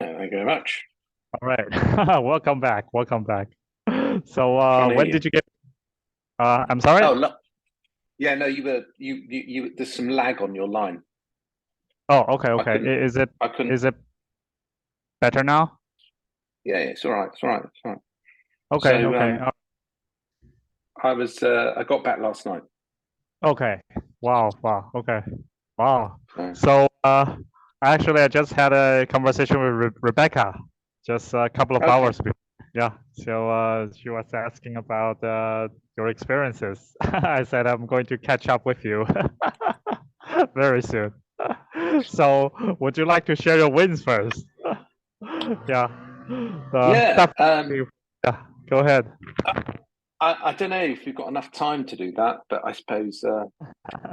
Thank you very much. All right. Welcome back. Welcome back. So, Can't hear when you. did you get, I'm sorry? Oh, look. Yeah, no, there's some lag on your line. Oh, okay, I okay. couldn't, Is it I couldn't. is it better now? Yeah, it's all right. It's all right. It's all right. Okay, So, okay. I got back last night. Okay. Wow, wow. Okay. Wow. So, So, actually, I just had a conversation with Rebecca just a couple of okay. hours before. Yeah. So, she was asking about your experiences. I said I'm going to catch up with you very soon. So, would you like to share your wins first? Yeah. Yeah. Definitely. Yeah. Go ahead. I don't know if we've got enough time to do that, but I suppose.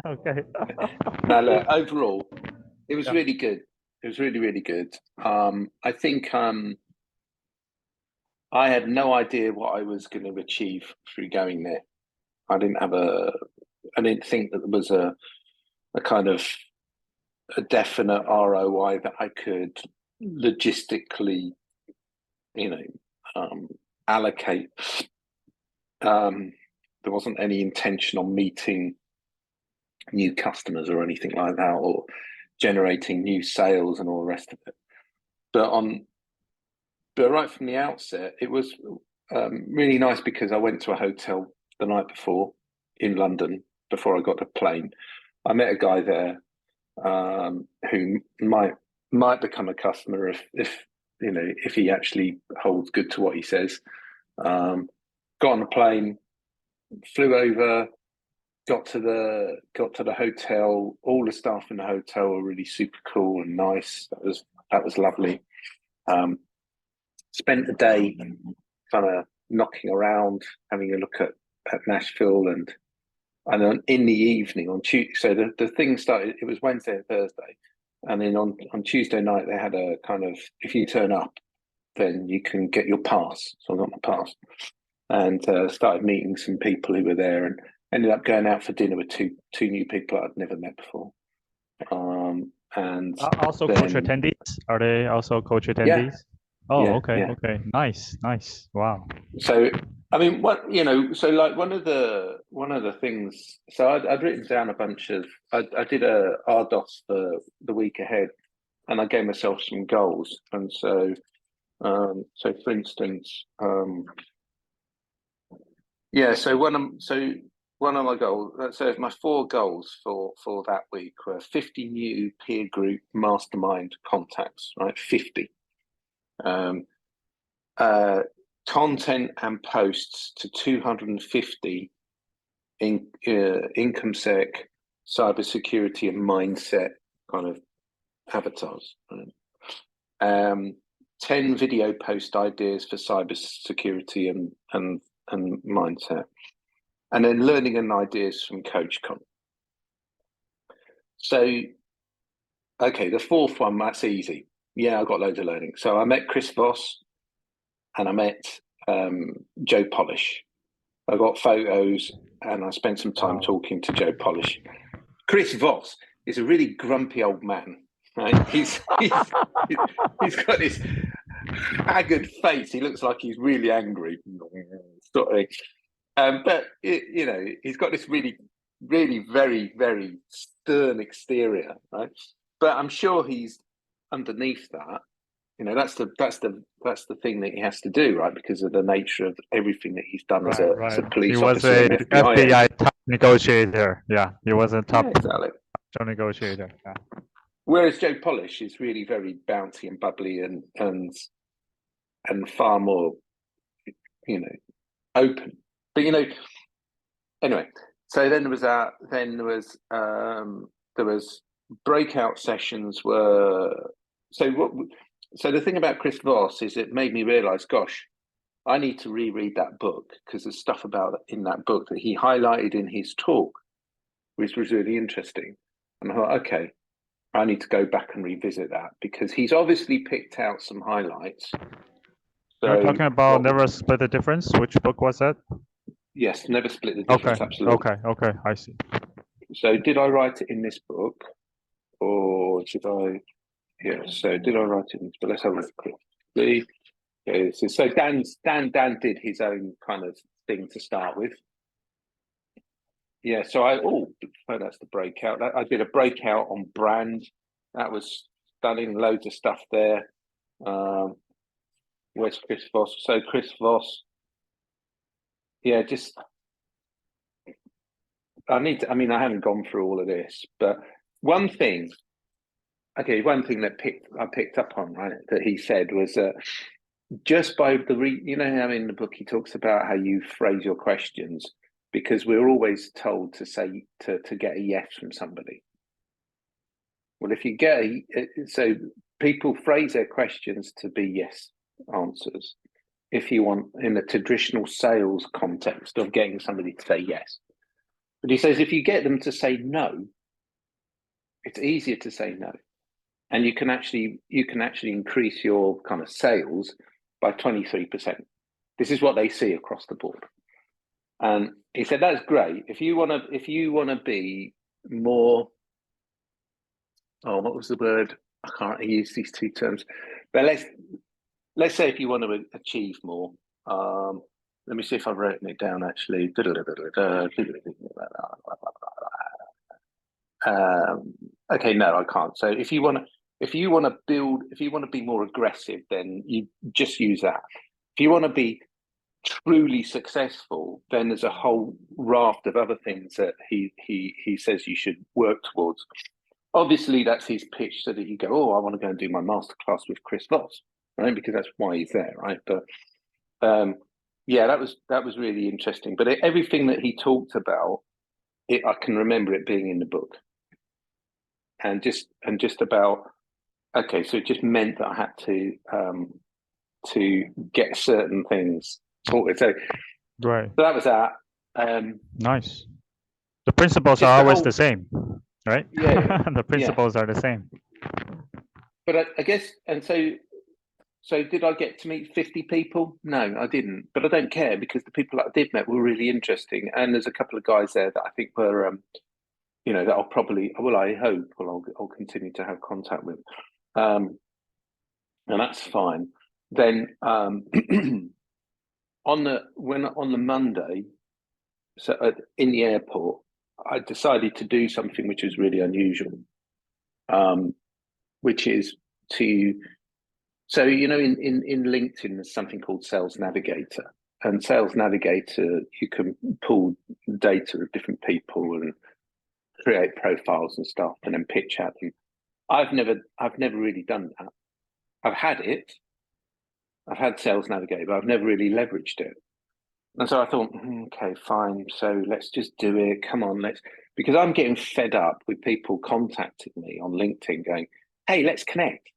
Okay. Now, look. Overall, it was Yeah. really good. It was really, really good. I think I had no idea what I was going to achieve through going there. I didn't have a. I didn't think that there was a kind of a definite ROI that I could logistically, you know, allocate. There wasn't any intention on meeting new customers or anything like that, or generating new sales and all the rest of it. But on, but right from the outset, it was really nice because I went to a hotel the night before in London before I got the plane. I met a guy there who might become a customer if if he actually holds good to what he says. Got on the plane, flew over, got to the hotel. All the staff in the hotel were really super cool and nice. That was lovely. Um, Spent the day kind of knocking around, having a look at Nashville and then in the evening on Tuesday, so the thing started, it was Wednesday and Thursday. And then on Tuesday night, they had a kind of, if you turn up, then you can get your pass. So I got my pass and started meeting some people who were there and ended up going out for dinner with two new people I'd never met before. And Also coach then, attendees? Are they also coach yeah, attendees? Oh, yeah, okay, yeah. okay. Nice, nice. Wow. So, I mean, so like one of the things, so I'd written down a bunch of, I did a RDOS for the week ahead and I gave myself some goals. And so for instance, yeah, so one of my goals, so my four goals for that week were 50 new peer group mastermind contacts, right? 50. Um, uh, Content and posts to 250 in income sec, cybersecurity and mindset kind of avatars. Right? 10 video post ideas for cybersecurity and mindset, and then learning and ideas from CoachCon. So, okay, the fourth one, that's easy. Yeah, I got loads of learning. So I met Chris Voss and I met Joe Polish. I got photos and I spent some time Wow. talking to Joe Polish. Chris Voss is a really grumpy old man. Right? He's got this haggard face. He looks like he's really angry, sort of. But he's got this really, really, very, very stern exterior, right? But I'm sure he's underneath that. That's the thing that he has to do, right? Because of the nature of everything that he's done as Right, a right. He police was officer a and FBI FBI agent. top negotiator. Yeah, he was a Yeah, top exactly. negotiator. Yeah. Whereas Joe Polish is really very bouncy and bubbly and far more, you know, open. But anyway. So then there was that. Then there was breakout sessions were so what. So the thing about Chris Voss is it made me realise, gosh, I need to reread that book because there's stuff about in that book that he highlighted in his talk, which was really interesting. And I thought, okay, I need to go back and revisit that because he's obviously picked out some highlights. You're So talking about what? Never Split the Difference. Which book was that? Yes, never split the Okay, difference. Absolutely. okay, okay. I see. So did I write it in this book, or did I? Yeah. So did I write it? But let's have a look quickly. Yeah, so Dan did his own kind of thing to start with. Yeah. So that's the breakout. I did a breakout on brand. That was stunning. Loads of stuff there. Where's Chris Voss? So Chris Voss. Yeah, just I haven't gone through all of this, but one thing that I picked up on, right, that he said was that just by how in the book he talks about how you phrase your questions, because we're always told to say to get a yes from somebody. Well, if you get so people phrase their questions to be yes answers. If you want in a traditional sales context of getting somebody to say yes. But he says if you get them to say no, it's easier to say no. And you can actually increase your kind of sales by 23%. This is what they see across the board. And he said that's great. If you want to be more, what was the word? I can't use these two terms. But let's say if you want to achieve more, let me see if I've written it down actually. Okay, no, I can't. So if you want to be more aggressive, then you just use that. If you want to be truly successful, then there's a whole raft of other things that he says you should work towards. Obviously, that's his pitch, so that you go, oh, I want to go and do my masterclass with Chris Voss, right? Because that's why he's there, right? But yeah, that was really interesting. But everything that he talked about, I can remember it being in the book, and just about okay. So it just meant that I had to get certain things sorted. So Right. that was that. Nice. The principles Just are the always whole- the same, right? Yeah, The principles are the same. but I guess, and so did I get to meet 50 people? No, I didn't. But I don't care because the people that I did meet were really interesting. And there's a couple of guys there that I think were, that I'll probably, well, I hope, I'll continue to have contact with. And that's fine. Then on the Monday, so in the airport, I decided to do something which was really unusual, which is to so in LinkedIn there's something called Sales Navigator, and Sales Navigator you can pull data of different people and create profiles and stuff and then pitch at them. I've never really done that. I've had Sales Navigator, but I've never really leveraged it. And so I thought, okay, fine. So let's just do it. Come on, because I'm getting fed up with people contacting me on LinkedIn going, hey, let's connect.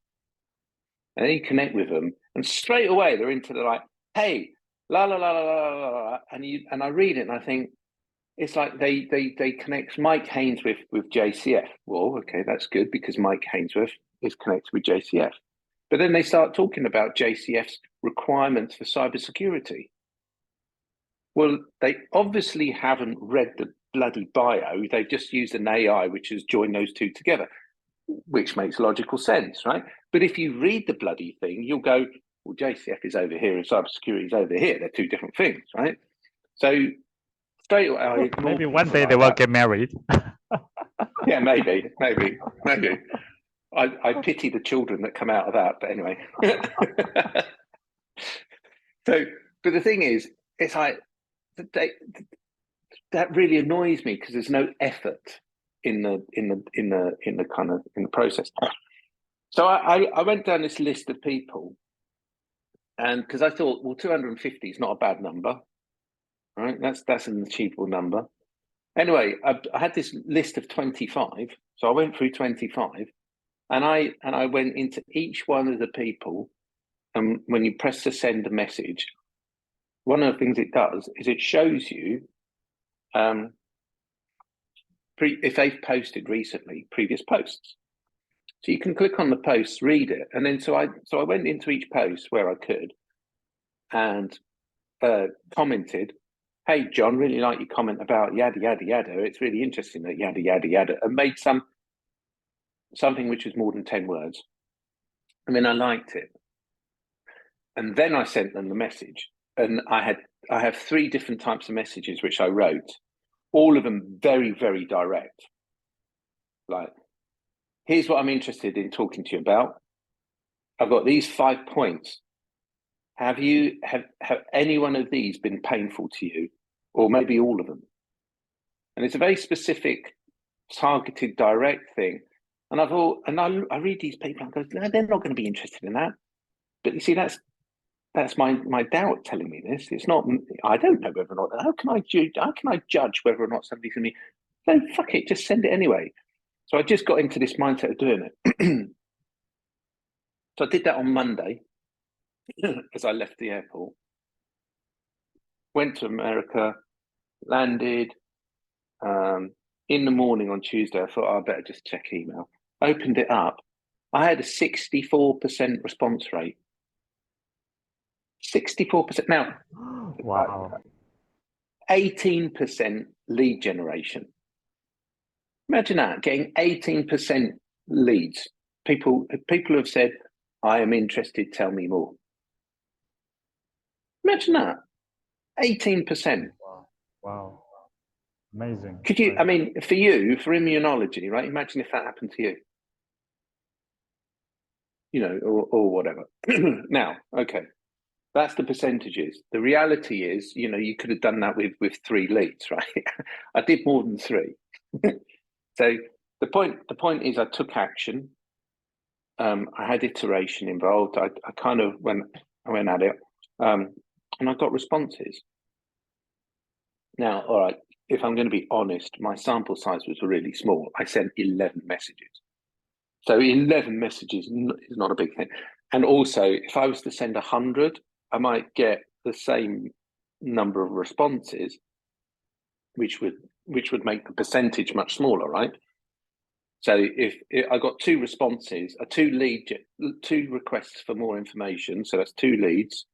And then you connect with them, and straight away they're into the like, hey, la la la la la la la, and I read it and I think it's like they connect Mike Hainsworth with JCF. Well, okay, that's good because Mike Hainsworth is connected with JCF. But then they start talking about JCF's requirements for cybersecurity. Well, they obviously haven't read the bloody bio. They've just used an AI which has joined those two together, which makes logical sense, right? But if you read the bloody thing, you'll go, well, JCF is over here and cybersecurity is over here. They're two different things, right? So straight away, maybe one day they will get married. Yeah, maybe. I pity the children that come out of that, but anyway. So, but the thing is, it's like that really annoys me because there's no effort in the process. So I went down this list of people, and because I thought, well, 250 is not a bad number, right? That's an achievable number. Anyway, I had this list of 25, so I went through 25, and I went into each one of the people, and when you press to send a message, one of the things it does is it shows you if they've posted recently previous posts. So you can click on the posts, read it, and then so I went into each post where I could, and commented, "Hey John, really like your comment about yada yada yada. It's really interesting that yada yada yada," and made something which was more than 10 words. I mean, I liked it. And then I sent them the message. And I have 3 different types of messages which I wrote, all of them very, very direct. Like, here's what I'm interested in talking to you about. I've got these 5 points. Have any one of these been painful to you, or maybe all of them? And it's a very specific, targeted, direct thing. And I read these people and I go, no, they're not going to be interested in that. But you see, that's my doubt telling me this. It's not. I don't know whether or not. How can I judge whether or not somebody's going to be? No, fuck it. Just send it anyway. So I just got into this mindset of doing it. So I did that on Monday as I left the airport. Went to America, landed. In the morning on Tuesday, I thought, I better just check email. Opened it up. I had a 64% response rate. 64%. Now, Wow. 18% lead generation. Imagine that, getting 18% leads. People have said, I am interested, tell me more. Imagine that. 18%. Wow. Amazing. Could you, I mean, for immunology, right? Imagine if that happened to you. You know, or whatever. Now, okay. That's the percentages. The reality is, you know, you could have done that with 3 leads, right? I did more than 3. So the point is I took action. I had iteration involved. I kind of went at it, and I got responses. Now, all right, if I'm going to be honest, my sample size was really small. I sent 11 messages. So 11 messages is not a big thing. And also, if I was to send 100, I might get the same number of responses, which would make the percentage much smaller, right? So if I got 2 responses, 2 requests for more information, so that's 2 leads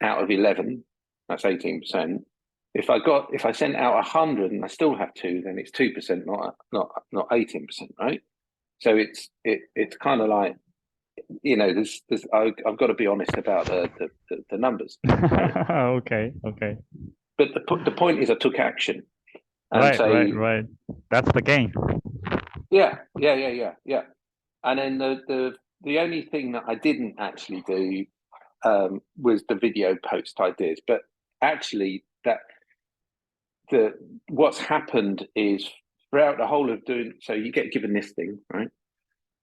out of 11, that's 18%. If I sent out 100 and I still have 2, then it's 2%, not 18%, right? So it's kind of like, you know, I've got to be honest about the numbers. Right? Okay. But the point is, I took action. And right. That's the game. Yeah. And then the only thing that I didn't actually do was the video post ideas. But actually, what's happened is throughout the whole of doing, so you get given this thing, right?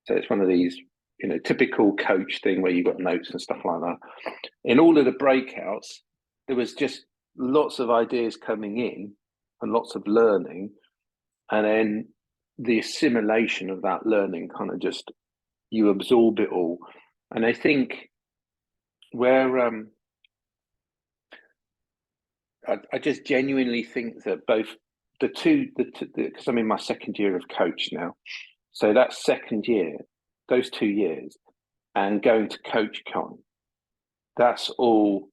So it's one of these, you know, typical coach thing where you've got notes and stuff like that. In all of the breakouts, there was just lots of ideas coming in and lots of learning. And then the assimilation of that learning kind of just, you absorb it all. And I think where I just genuinely think that both because I'm in my 2nd year of coach now. So that 2nd year, those 2 years, and going to CoachCon, that's all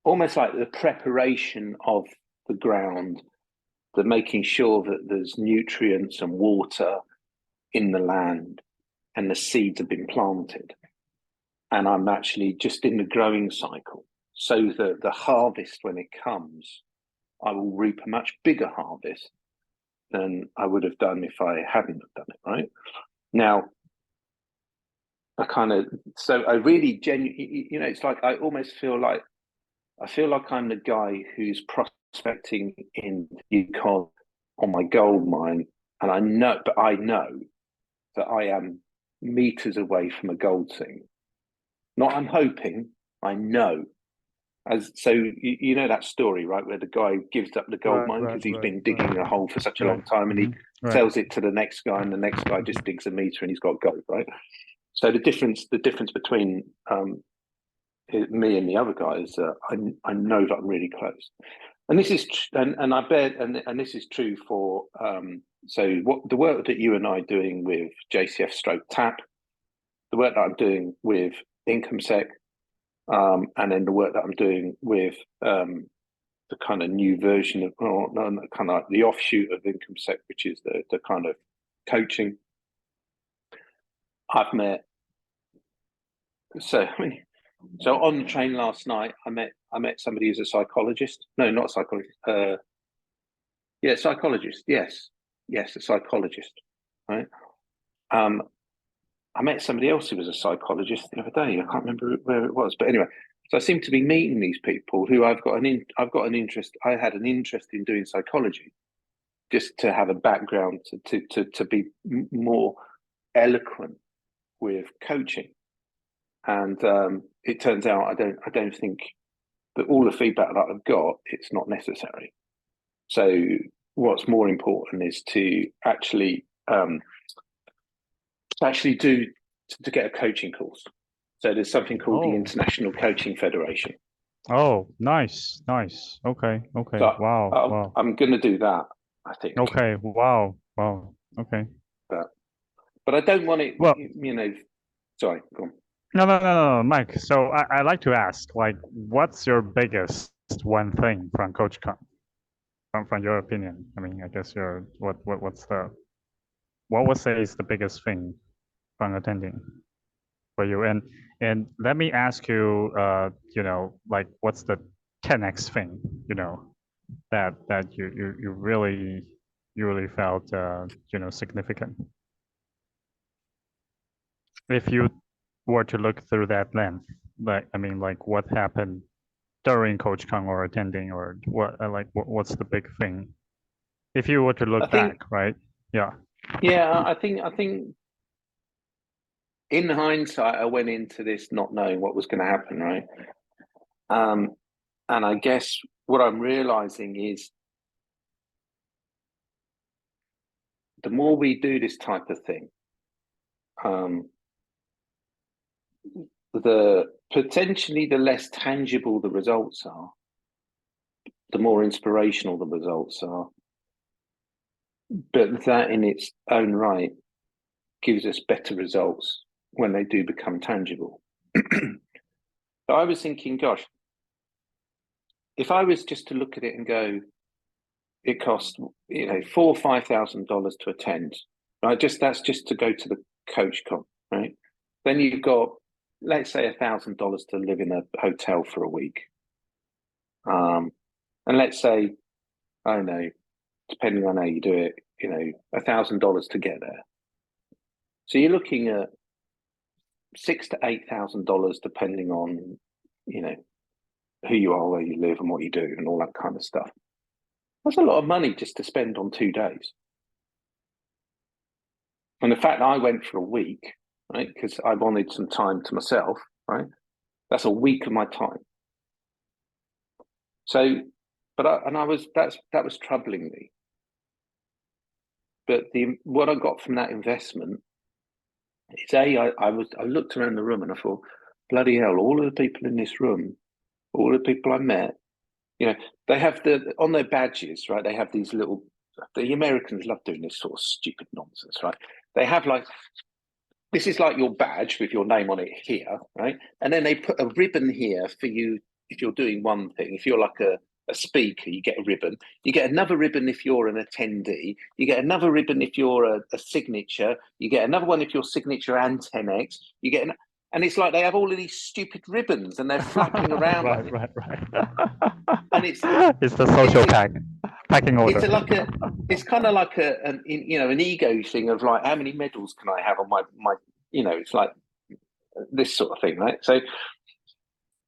almost like the preparation of the ground, the making sure that there's nutrients and water in the land and the seeds have been planted. And I'm actually just in the growing cycle. So that the harvest, when it comes, I will reap a much bigger harvest than I would have done if I hadn't have done it, right? Now, I really genuinely, you know, it's like I almost feel like I'm the guy who's prospecting in Yukon on my gold mine, and I know that I am meters away from a gold thing. Not I'm hoping, I know. You know that story, right, where the guy gives up the gold mine because he's been digging a hole for such a long time, and he sells it to the next guy, and the next guy just digs a meter and he's got gold, right? So the difference between me and the other guy is I know that I'm really close, and this is and I bet and this is true for so what the work that you and I are doing with JCF stroke TAPP, the work that I'm doing with IncomeSec, and then the work that I'm doing with the kind of new version of kind of like the offshoot of IncomeSec, which is the kind of coaching. I've met So I mean, so on the train last night, I met somebody who's a psychologist. No, not a psychologist. Yeah, psychologist. Yes, yes, a psychologist. Right. Um, I met somebody else who was a psychologist the other day. I can't remember where it was, but anyway. So I seem to be meeting these people who I've got an interest. I had an interest in doing psychology, just to have a background to be more eloquent with coaching. And it turns out I don't think that all the feedback that I've got, it's not necessary. So what's more important is to actually do to get a coaching course. So there's something called the Oh, International Coaching Federation. oh, nice, nice. Okay, okay. So Wow, wow. I'm going to do that, I think. Okay, wow, wow. Okay. But but I don't want it. Well, You know, sorry, go on. no, Mike. So I like to ask, like, what's your biggest one thing from Coach Con, from your opinion? I mean, I guess what would say is the biggest thing from attending for you? And let me ask you, like, what's the 10x thing, that you really felt, significant? If you were to look through that lens, like, I mean, like, what happened during Coach Kong or attending, or what's the big thing? If you were to I look think, back, right? Yeah. yeah, I think in hindsight, I went into this not knowing what was going to happen, right? Um, and I guess what I'm realizing is the more we do this type of thing, um, the potentially the less tangible the results are, the more inspirational the results are. But that in its own right gives us better results when they do become tangible. So I was thinking, gosh, if I was just to look at it and go, it cost $4,000 or $5,000 to attend, right? That's just to go to the coach con, right? Then you've got, let's say, $1,000 to live in a hotel for a week, and let's say, I don't know, depending on how you do it, $1,000 to get there. So you're looking at $6,000 to $8,000, depending on, who you are, where you live, and what you do, and all that kind of stuff. That's a lot of money just to spend on 2 days. And the fact that I went for a week, right, because I wanted some time to myself, right, that's a week of my time. So, that was troubling me. But what I got from that investment is I looked around the room and I thought, bloody hell, all of the people in this room, all the people I met, they have on their badges, right? They have these little. The Americans love doing this sort of stupid nonsense, right? They have this is like your badge with your name on it here, right? And then they put a ribbon here for you if you're doing one thing. If you're like a speaker, you get a ribbon. You get another ribbon if you're an attendee. You get another ribbon if you're a signature. You get another one if you're signature and 10x. And it's like they have all of these stupid ribbons and they're flapping around. Right. And it's the social packing order. It's kind of like an ego thing of like, how many medals can I have on my it's like this sort of thing, right? So,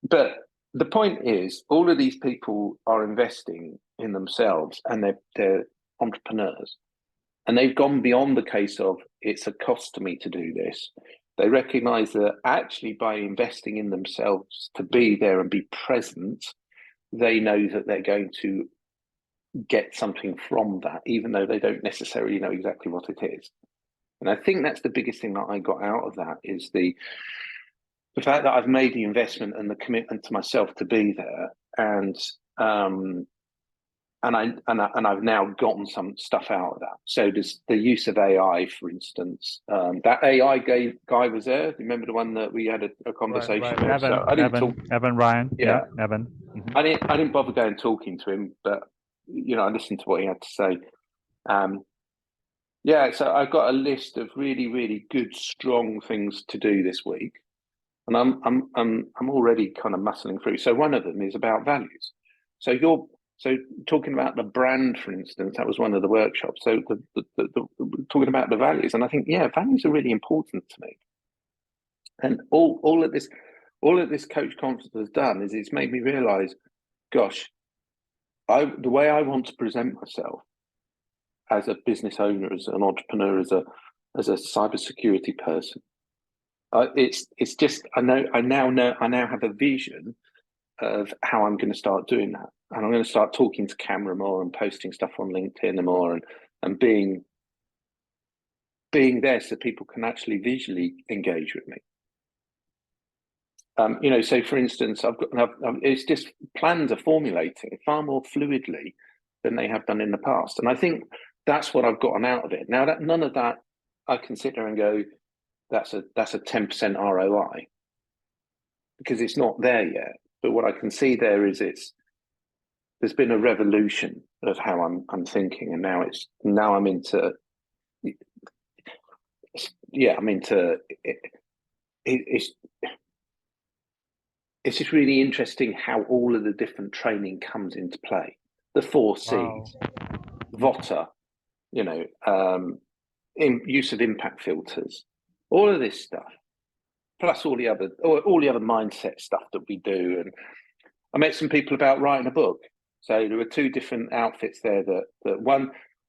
but the point is, all of these people are investing in themselves and they're entrepreneurs, and they've gone beyond the case of it's a cost to me to do this. They recognize that actually by investing in themselves to be there and be present, they know that they're going to get something from that, even though they don't necessarily know exactly what it is. And I think that's the biggest thing that I got out of that is the fact that I've made the investment and the commitment to myself to be there, and I've now gotten some stuff out of that. So there's the use of AI, for instance. That AI guy was there. Remember the one that we had a conversation right. with? Evan, So I didn't talk. Evan Ryan. Yeah, Evan. Mm-hmm. I didn't bother going talking to him, but I listened to what he had to say. So I've got a list of really, really good, strong things to do this week. and I'm already kind of muscling through. So one of them is about values. So talking about the brand, for instance, that was one of the workshops. So talking about the values, and I think, yeah, values are really important to me. And all of this coach conference has done is it's made me realise, gosh, the way I want to present myself as a business owner, as an entrepreneur, as a cybersecurity person, it's just I now have a vision of how I'm going to start doing that, and I'm going to start talking to camera more and posting stuff on LinkedIn more, and being there so people can actually visually engage with me. So for instance, it's just plans are formulating far more fluidly than they have done in the past, and I think that's what I've gotten out of it. Now that none of that, I can sit there and go, that's a 10% ROI, because it's not there yet. But what I can see there is there's been a revolution of how I'm thinking, and now I'm into it's just really interesting how all of the different training comes into play. The 4 C's, Wow. VOTA, use of impact filters, all of this stuff, plus all the other mindset stuff that we do. And I met some people about writing a book. So there were 2 different outfits there that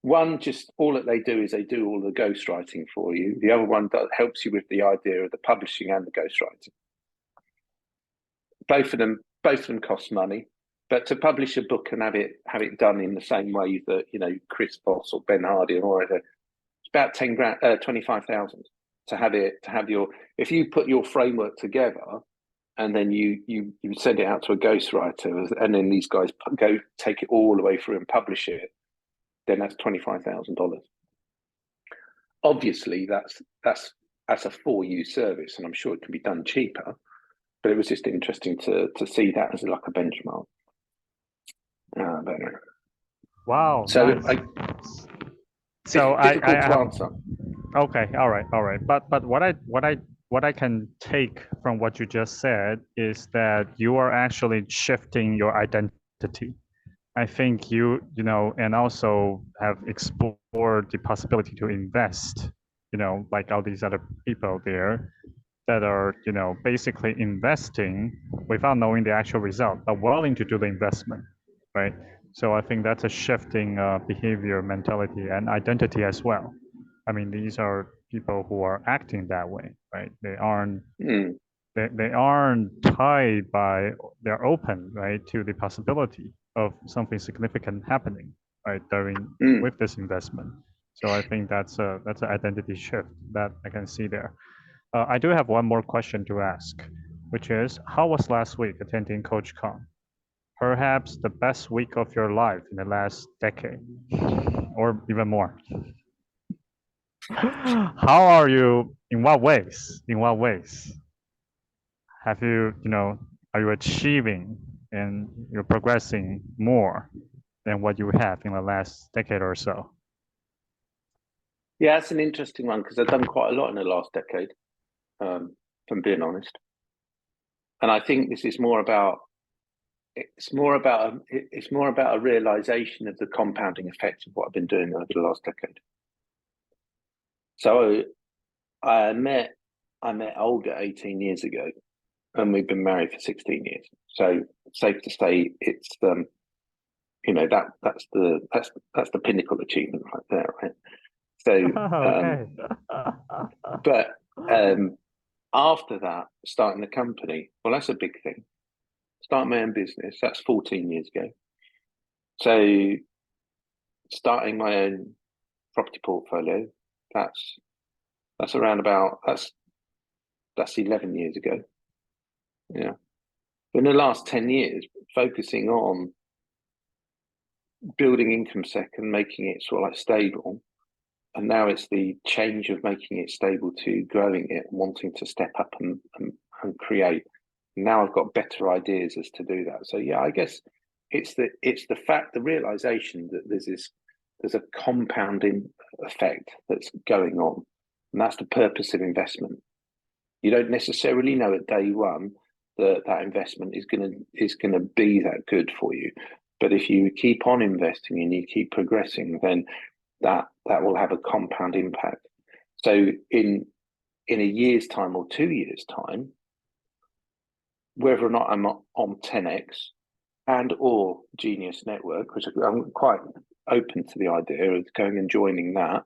one just all that they do is they do all the ghostwriting for you. The other one helps you with the idea of the publishing and the ghostwriting. Both of them cost money, but to publish a book and have it done in the same way that Chris Voss or Ben Hardy and all that, it's about 10 grand, 25,000 to have your, if you put your framework together and then you send it out to a ghostwriter, and then these guys go take it all the way through and publish it, then that's $25,000. Obviously, that's a for-you service, and I'm sure it can be done cheaper. But it was just interesting to see that as like a benchmark. Wow. So nice. difficult to answer. Okay, all right. But what I can take from what you just said is that you are actually shifting your identity. I think and also have explored the possibility to invest, like all these other people there that are, basically investing without knowing the actual result, but willing to do the investment, right? So I think that's a shifting behavior, mentality, and identity as well. I mean, these are people who are acting that way, right? They aren't they aren't tied by, they're open, right, to the possibility of something significant happening, right, with this investment. So I think that's an identity shift that I can see there. I do have one more question to ask, which is, how was last week attending CoachCon? Perhaps the best week of your life in the last decade, or even more. How are you? In what ways? In what ways? Have you, are you achieving and you're progressing more than what you have in the last decade or so? Yeah, that's an interesting one, because I've done quite a lot in the last decade, if I'm being honest. And I think this is more about a realization of the compounding effect of what I've been doing over the last decade. So I met Olga 18 years ago, and we've been married for 16 years. So safe to say, it's that's the pinnacle achievement right there, right? So, but after that, starting the company, well, that's a big thing. Starting my own business, that's 14 years ago. So starting my own property portfolio, that's around about that's 11 years ago. Yeah. In the last 10 years, focusing on building income sec and making it sort of like stable. And now it's the change of making it stable to growing it, wanting to step up and create. Now I've got better ideas as to do that. So yeah, I guess it's the realization that there's a compounding effect that's going on, and that's the purpose of investment. You don't necessarily know at day one that that investment is gonna be that good for you. But if you keep on investing and you keep progressing, then that will have a compound impact. So in a year's time or 2 years' time, whether or not I'm on 10x and or Genius Network, which I'm quite open to the idea of going and joining that,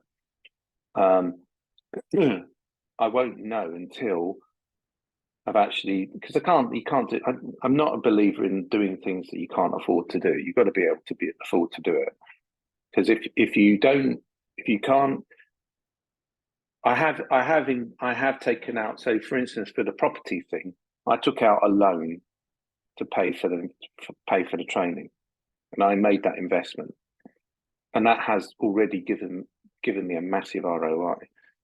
I won't know until I've actually, because you can't do, I'm not a believer in doing things that you can't afford to do. You've got to be able to afford to do it. Because if you can't, I have taken out. So, for instance, for the property thing, I took out a loan to pay for the training, and I made that investment, and that has already given me a massive ROI.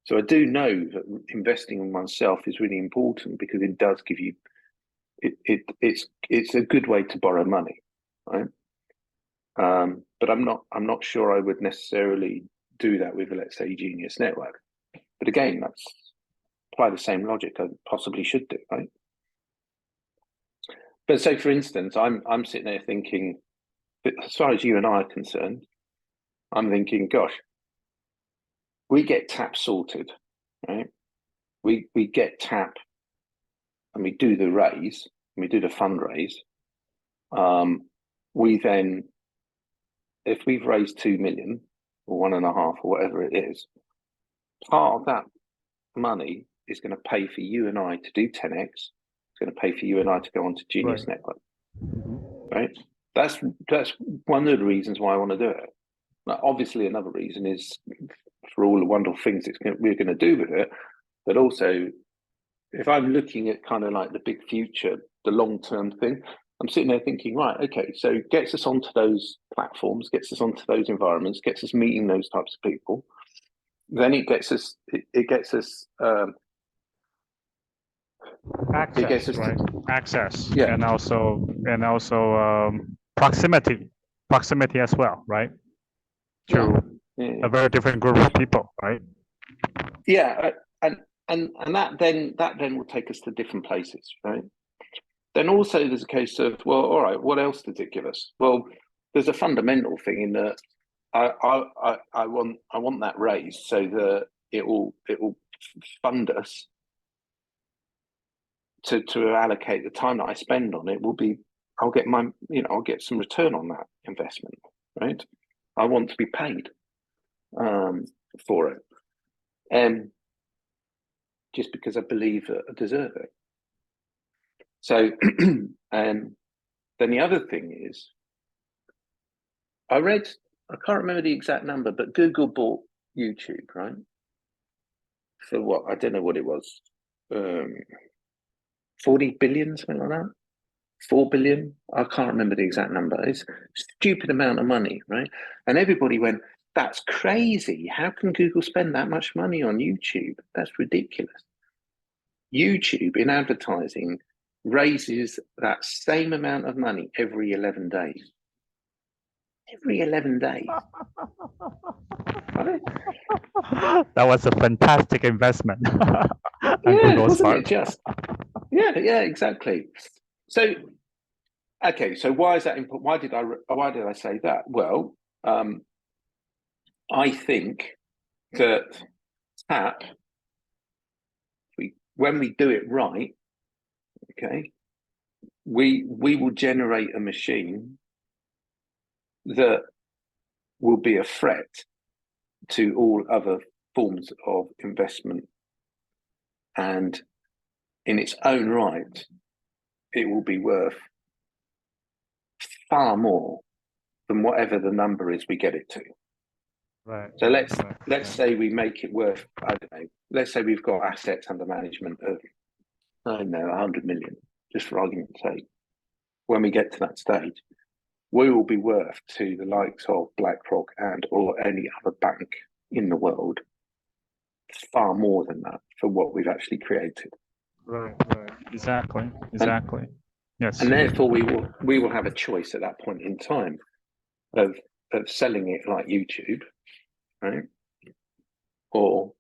So I do know that investing in oneself is really important because it does give you it's a good way to borrow money, right? But I'm not sure I would necessarily do that with, let's say, Genius Network. But again, that's apply the same logic I possibly should do, right? But so, for instance, I'm sitting there thinking, as far as you and I are concerned, I'm thinking, gosh, we get TAPP sorted, right? We get TAPP and we do the raise, and we do the fundraise. We then, if we've raised 2 million or 1.5 or whatever it is, part of that money is going to pay for you and I to do 10x. It's going to pay for you and I to go onto Genius Network, right? That's one of the reasons why I want to do it. Now, obviously, another reason is for all the wonderful things we're going to do with it, but also if I'm looking at kind of like the big future, the long-term thing, I'm sitting there thinking, right, okay, so gets us onto those platforms, gets us onto those environments, gets us meeting those types of people. Then it gets us access, right? Access, yeah, and also proximity as well, right? To a very different group of people, right? Yeah, and that then will take us to different places, right? Then also there's a case of, well, all right, what else does it give us? Well, there's a fundamental thing in that I want that raised so that it will fund us to allocate the time that I spend on it. I'll get some return on that investment, right? I want to be paid for it, and just because I believe that I deserve it. So, and then the other thing is, I can't remember the exact number, but Google bought YouTube, right? For what? I don't know what it was. 40 billion, something like that. 4 billion. I can't remember the exact number. It's a stupid amount of money, right? And everybody went, that's crazy. How can Google spend that much money on YouTube? That's ridiculous. YouTube in advertising raises that same amount of money every 11 days. Every 11 days. Right? That was a fantastic investment. Yeah, wasn't it just? Yeah, exactly. So, okay, so why is that important? Why did I say that? Well, I think that TAPP, when we do it right, okay, we will generate a machine that will be a threat to all other forms of investment, and in its own right, it will be worth far more than whatever the number is we get it to. Right. So let's say we make it worth, I don't know, let's say we've got assets under management of, I don't know, 100 million, just for argument's sake. When we get to that stage, we will be worth to the likes of BlackRock and or any other bank in the world far more than that for what we've actually created. Right. Exactly. Yes. And therefore we will have a choice at that point in time of selling it like YouTube, right? Or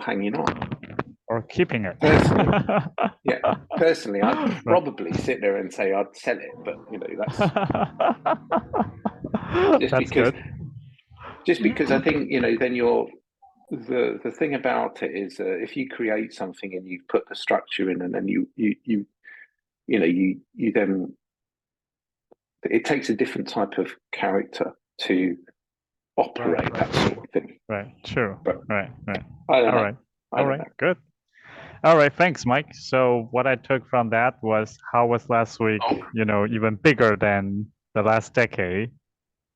hanging on. or keeping it? Personally, yeah, personally, I'd Right. probably sit there and say I'd sell it, but that's just That's because good. I think then you're the thing about it is if you create something and you put the structure in, and then you then it takes a different type of character to operate that Right. sort of thing. Right. True. But Right. Right. I don't All know. right. I All don't right. know. Good. All right. Thanks, Mike. So what I took from that was how was last week, Oh, even bigger than the last decade,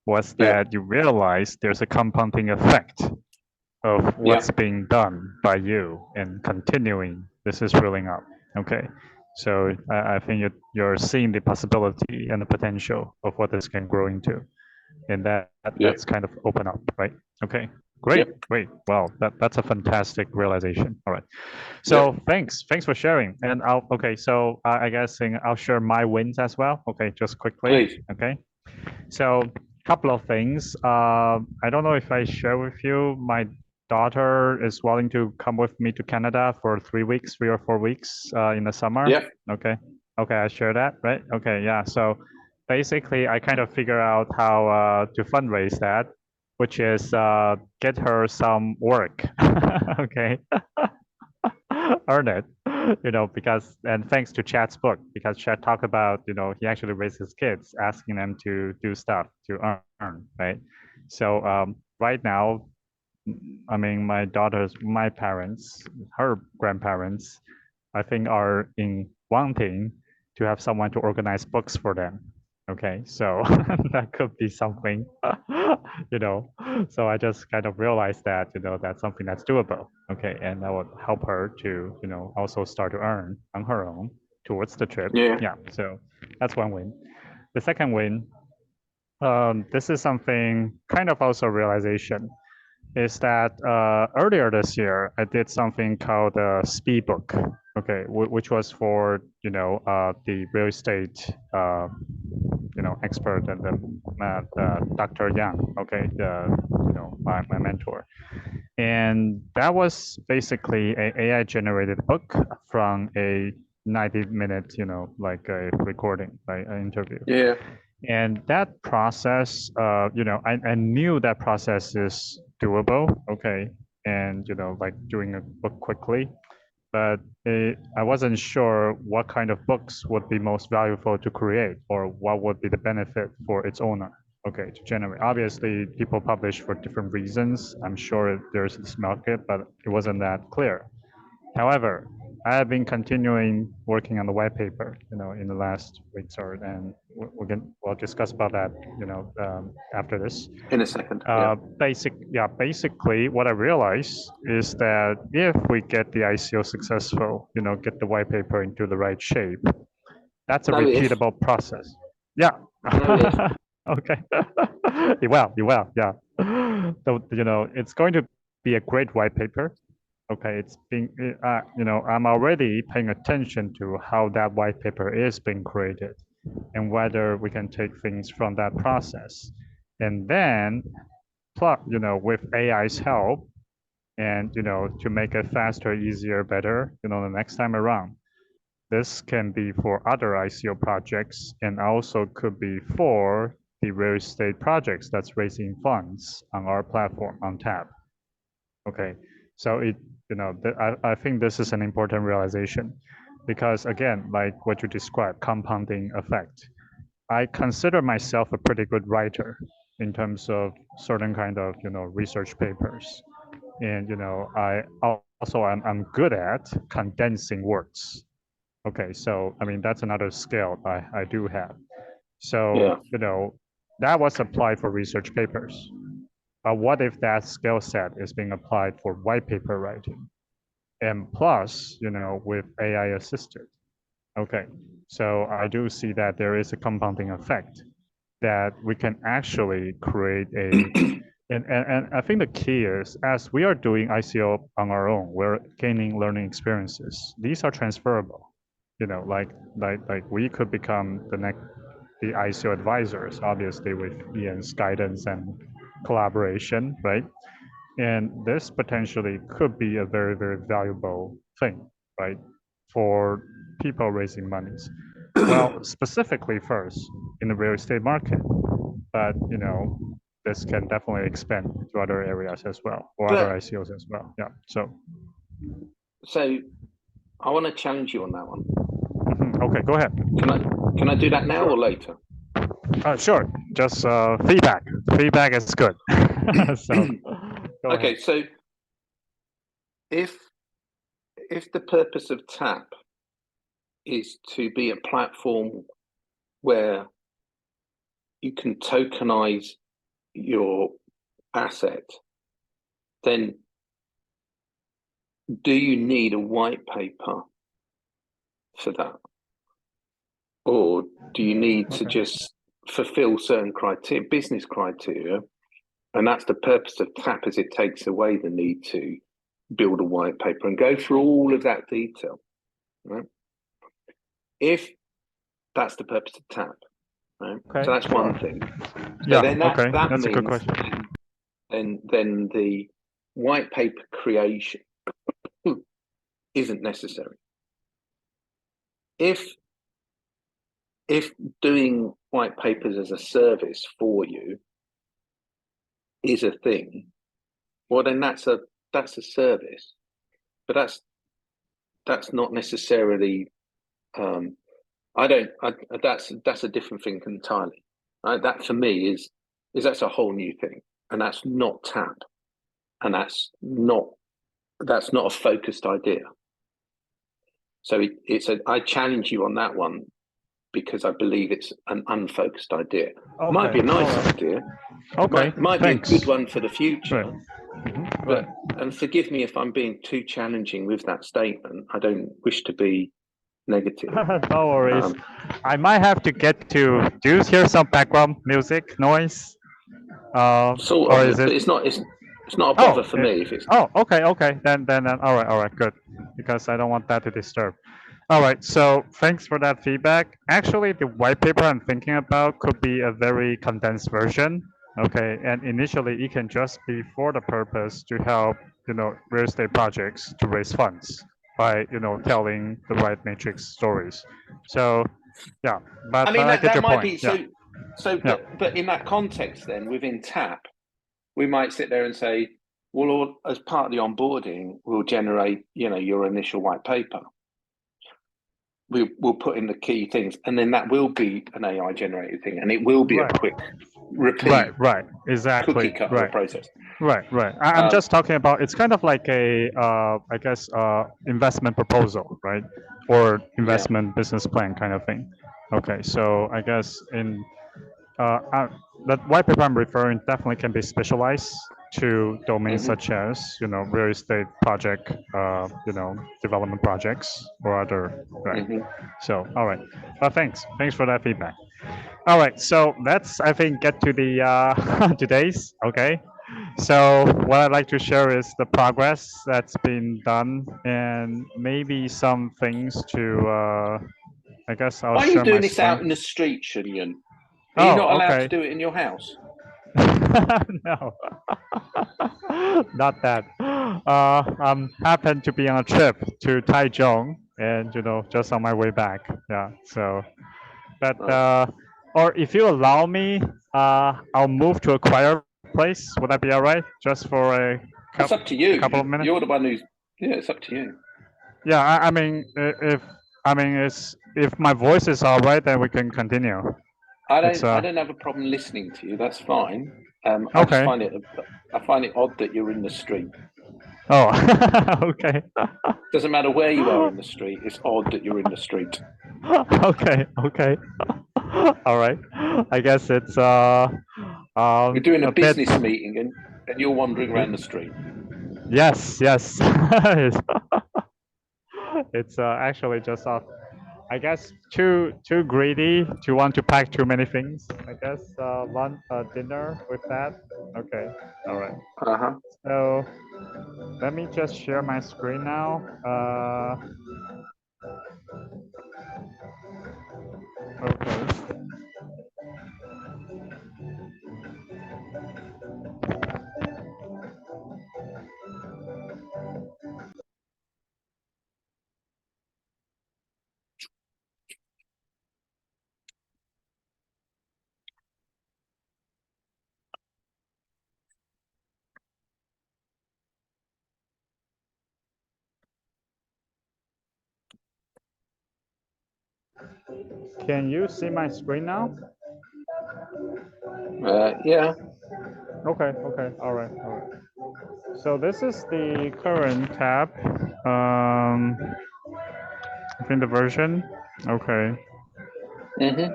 was yeah, that you realize there's a compounding effect of yeah, what's being done by you and continuing. This is rolling up. Okay. So I think you're seeing the possibility and the potential of what this can grow into. And yeah, that's kind of open up, right? Okay. yep, Great. Wow, that's a fantastic realization. All right. yep. So thanks for sharing. And so I guess I'll share my wins as well. Okay, just quickly. Please. Okay. So couple of things. I don't know if I share with you. My daughter is willing to come with me to Canada for 3 weeks, 3 or 4 weeks in the summer. Yep. Okay. Okay, I share that, right? Okay, yeah. So basically, I kind of figure out how to fundraise that, which is get her some work. Okay. Earn it, because and thanks to Chad's book, because Chad talked about, he actually raised his kids, asking them to do stuff to earn, right? So right now, I mean, my parents, her grandparents, I think are in wanting to have someone to organize books for them. Okay, so that could be something, you know. So I just kind of realized that, that's something that's doable. Okay, and that would help her to, also start to earn on her own towards the trip. Yeah. Yeah, so that's one win. The second win, this is something kind of also realization is that earlier this year I did something called a speed book, okay, which was for the real estate expert and Dr. Yang, okay, my mentor, and that was basically a AI generated book from a 90-minute like a recording, right, an interview. Yeah. And that process, I knew that process is doable, okay, and like doing a book quickly, but I wasn't sure what kind of books would be most valuable to create or what would be the benefit for its owner, okay, to generate. Obviously, people publish for different reasons. I'm sure there's this market, but it wasn't that clear. However, I have been continuing working on the white paper, in the last weeks, and we'll discuss about that, after this. In a second. Yeah. Basically, what I realized is that if we get the ICO successful, get the white paper into the right shape, that's a No if. repeatable process. Yeah. No if. Okay. You will. Yeah. So, it's going to be a great white paper. Okay, it's being, I'm already paying attention to how that white paper is being created and whether we can take things from that process. And then, plus, with AI's help and, to make it faster, easier, better, the next time around. This can be for other ICO projects and also could be for the real estate projects that's raising funds on our platform on TAPP. Okay, so I think this is an important realization because again, like what you described, compounding effect. I consider myself a pretty good writer in terms of certain kind of research papers, and I also I'm good at condensing words. Okay, so I mean that's another skill I do have. So Yeah. that was applied for research papers. But what if that skill set is being applied for white paper writing? And plus, with AI assisted. Okay, so I do see that there is a compounding effect that we can actually create and I think the key is as we are doing ICO on our own, we're gaining learning experiences. These are transferable. Like we could become the ICO advisors, obviously with Ian's guidance and collaboration, right? And this potentially could be a very, very valuable thing, right? For people raising monies. Well, specifically first in the real estate market, but this can definitely expand to other areas as well, or other But ICOs as well. Yeah. So so I want to challenge you on that one. okay, go ahead. Can I do that now or later? Sure. Just feedback. Feedback is good. So go Okay, ahead. so if the purpose of TAPP is to be a platform where you can tokenize your asset, then do you need a white paper for that? Or do you need to just fulfill certain criteria, business criteria? And that's the purpose of TAPP, is it takes away the need to build a white paper and go through all of that detail. Right? If that's the purpose of TAPP, right? Okay, So that's sure. one thing. Yeah, then okay, that that's a good means question. then the white paper creation isn't necessary. If doing white papers as a service for you is a thing, well then that's a service, but that's not necessarily. That's a different thing entirely. Right? That for me is that's a whole new thing, and that's not TAPP, and that's not a focused idea. So I challenge you on that one because I believe it's an unfocused idea. Okay. Might be a nice idea. Okay. Might Thanks. be a good one for the future. Right. Mm-hmm. But and forgive me if I'm being too challenging with that statement. I don't wish to be negative. No worries. I might have to get to. Do you hear some background music noise? Sort Or of, is but it? it's not a bother for me if it's. Oh, okay. Then, all right, good. Because I don't want that to disturb. All right, so thanks for that feedback. Actually, the white paper I'm thinking about could be a very condensed version. Okay, and initially it can just be for the purpose to help, real estate projects to raise funds by, telling the right matrix stories. So, yeah, but I mean, I get that your might point. be so. Yeah. But in that context, then within TAPP, we might sit there and say, well, as part of the onboarding, we'll generate, your initial white paper. We'll put in the key things, and then that will be an AI generated thing, and it will be a quick repeat, Right, exactly. cookie cutter Right. process. Right. I'm just talking about, it's kind of like a, I guess, investment proposal, right? Or investment business plan kind of thing. Okay, so I guess that white paper I'm referring definitely can be specialized to domains such as, real estate project, development projects or other, right? So, all right. Thanks for that feedback. All right, so let's, I think, get to the today's, okay? So what I'd like to share is the progress that's been done and maybe some things to, I guess I'll Why are you share my doing this out in screen. the street, Shunyun? Are you not allowed to do it in your house? No, not that. I'm happened to be on a trip to Taichung and, just on my way back. Yeah, so, but, or if you allow me, I'll move to a quieter place. Would that be all right? Just for a That's up to you. couple of minutes? You're the one who's. Yeah, it's up to you. Yeah, I mean, if my voice is all right, then we can continue. I don't have a problem listening to you. That's fine. I just Okay. find it odd that you're in the street. Oh, okay. Doesn't matter where you are in the street. It's odd that you're in the street. Okay. All right. I guess it's We're doing a bit. business meeting and you're wandering around the street. Yes. It's actually just I guess too greedy to want to pack too many things. I guess lunch, dinner with that. Okay. All right. So let me just share my screen now. Okay. Can you see my screen now? Yeah. Okay, all right. So this is the current tab. I think the version. Okay, Mm-hmm.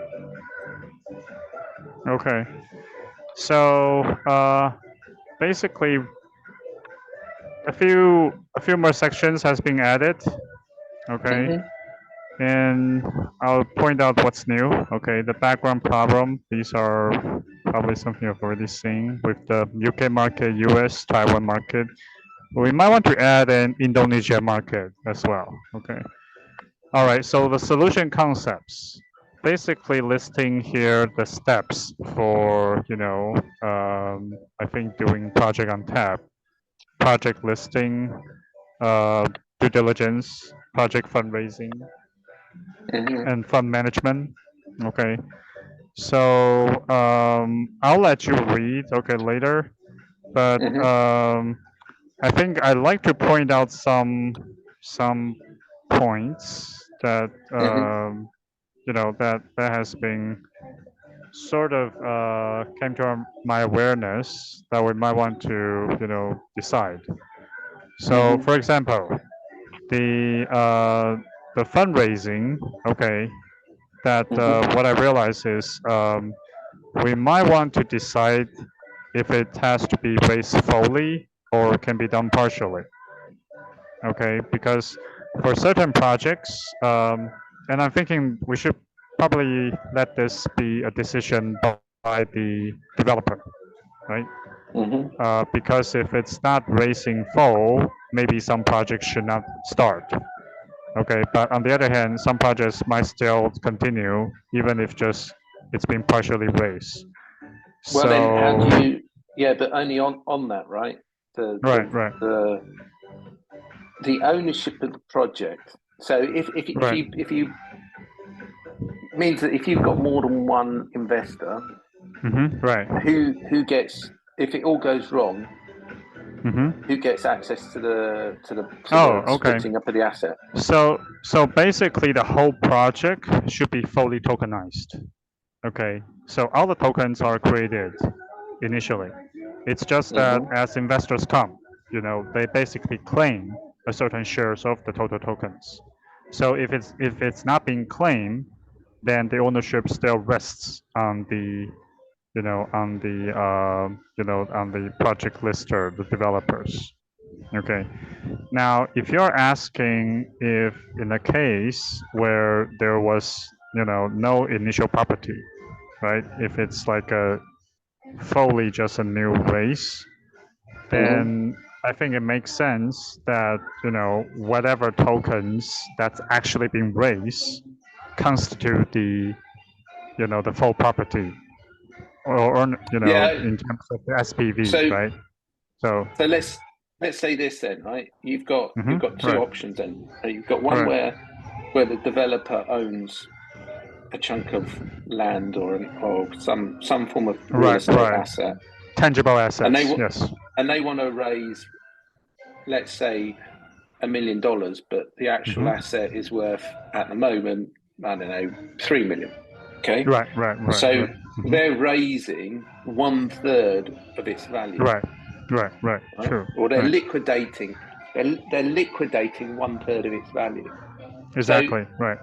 okay. So basically, a few more sections has been added. Okay, Mm-hmm. and I'll point out what's new. Okay, the background problem. These are probably something you've already seen with the UK market, US, Taiwan market. We might want to add an Indonesia market as well. Okay. All right. So the solution concepts, basically listing here the steps for I think doing project on TAPP, project listing, due diligence, project fundraising, Mm-hmm. and fund management. Okay. So I'll let you read. Okay, later. But Mm-hmm. I think I'd like to point out some points that Mm-hmm. that has been sort of came to my awareness that we might want to decide. So, Mm-hmm. for example, the fundraising. Okay, that Mm-hmm. what I realize is we might want to decide if it has to be raised fully or can be done partially. Okay, because for certain projects, and I'm thinking we should probably let this be a decision by the developer, right? Mm-hmm. Because if it's not raising full, maybe some projects should not start. Okay, but on the other hand, some projects might still continue even if just it's been partially raised. Well, then how So do you? Yeah, but only on that, right? The right, the right, the the ownership of the project. So if right. you means that if you've got more than one investor, Right. who gets if it all goes wrong, Mm-hmm. who gets access to Oh, the okay. splitting up of the asset? So basically the whole project should be fully tokenized. Okay. So all the tokens are created initially. It's just that Mm-hmm. as investors come, they basically claim a certain shares of the total tokens. So if it's not being claimed, then the ownership still rests on the on the project lister, the developers. Okay. Now, if you're asking if in a case where there was, no initial property, right? If it's like a fully just a new race, Mm-hmm. then I think it makes sense that, whatever tokens that's actually being raised constitute the full property or Yeah. in terms of the SPV, So right? So, so let's say this then, right? You've got two right, options then. You've got one right, where the developer owns a chunk of land or some form of real right, estate right. asset, Tangible and assets, yes. they want to raise, let's say, $1 million, but the actual hmm asset is worth at the moment, I don't know, 3 million. Okay, Right, right, right, so right. hmm they're raising one third of its value, Right, right, right. right? True. Or they're Right. liquidating. They're liquidating one third of its value. So Exactly. Right.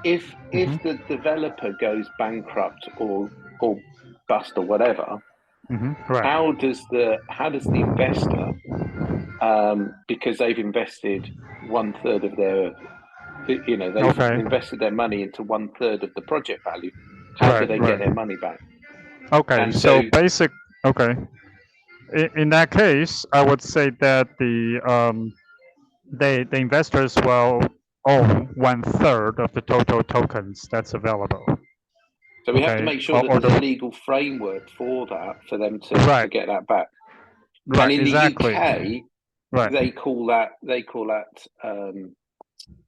if hmm the developer goes bankrupt or bust or whatever, Right. how does the investor, because they've invested one third of their, they've Okay. invested their money into one third of the project value, how do Right, they get right. their money back? Okay. And so, So basic. Okay. In that case, I would say that the investors will own one third of the total tokens that's available. so we have to Okay. make sure that Or there's a the legal framework for that for them to right, get that back. And right, in the exactly. UK, Right. they call that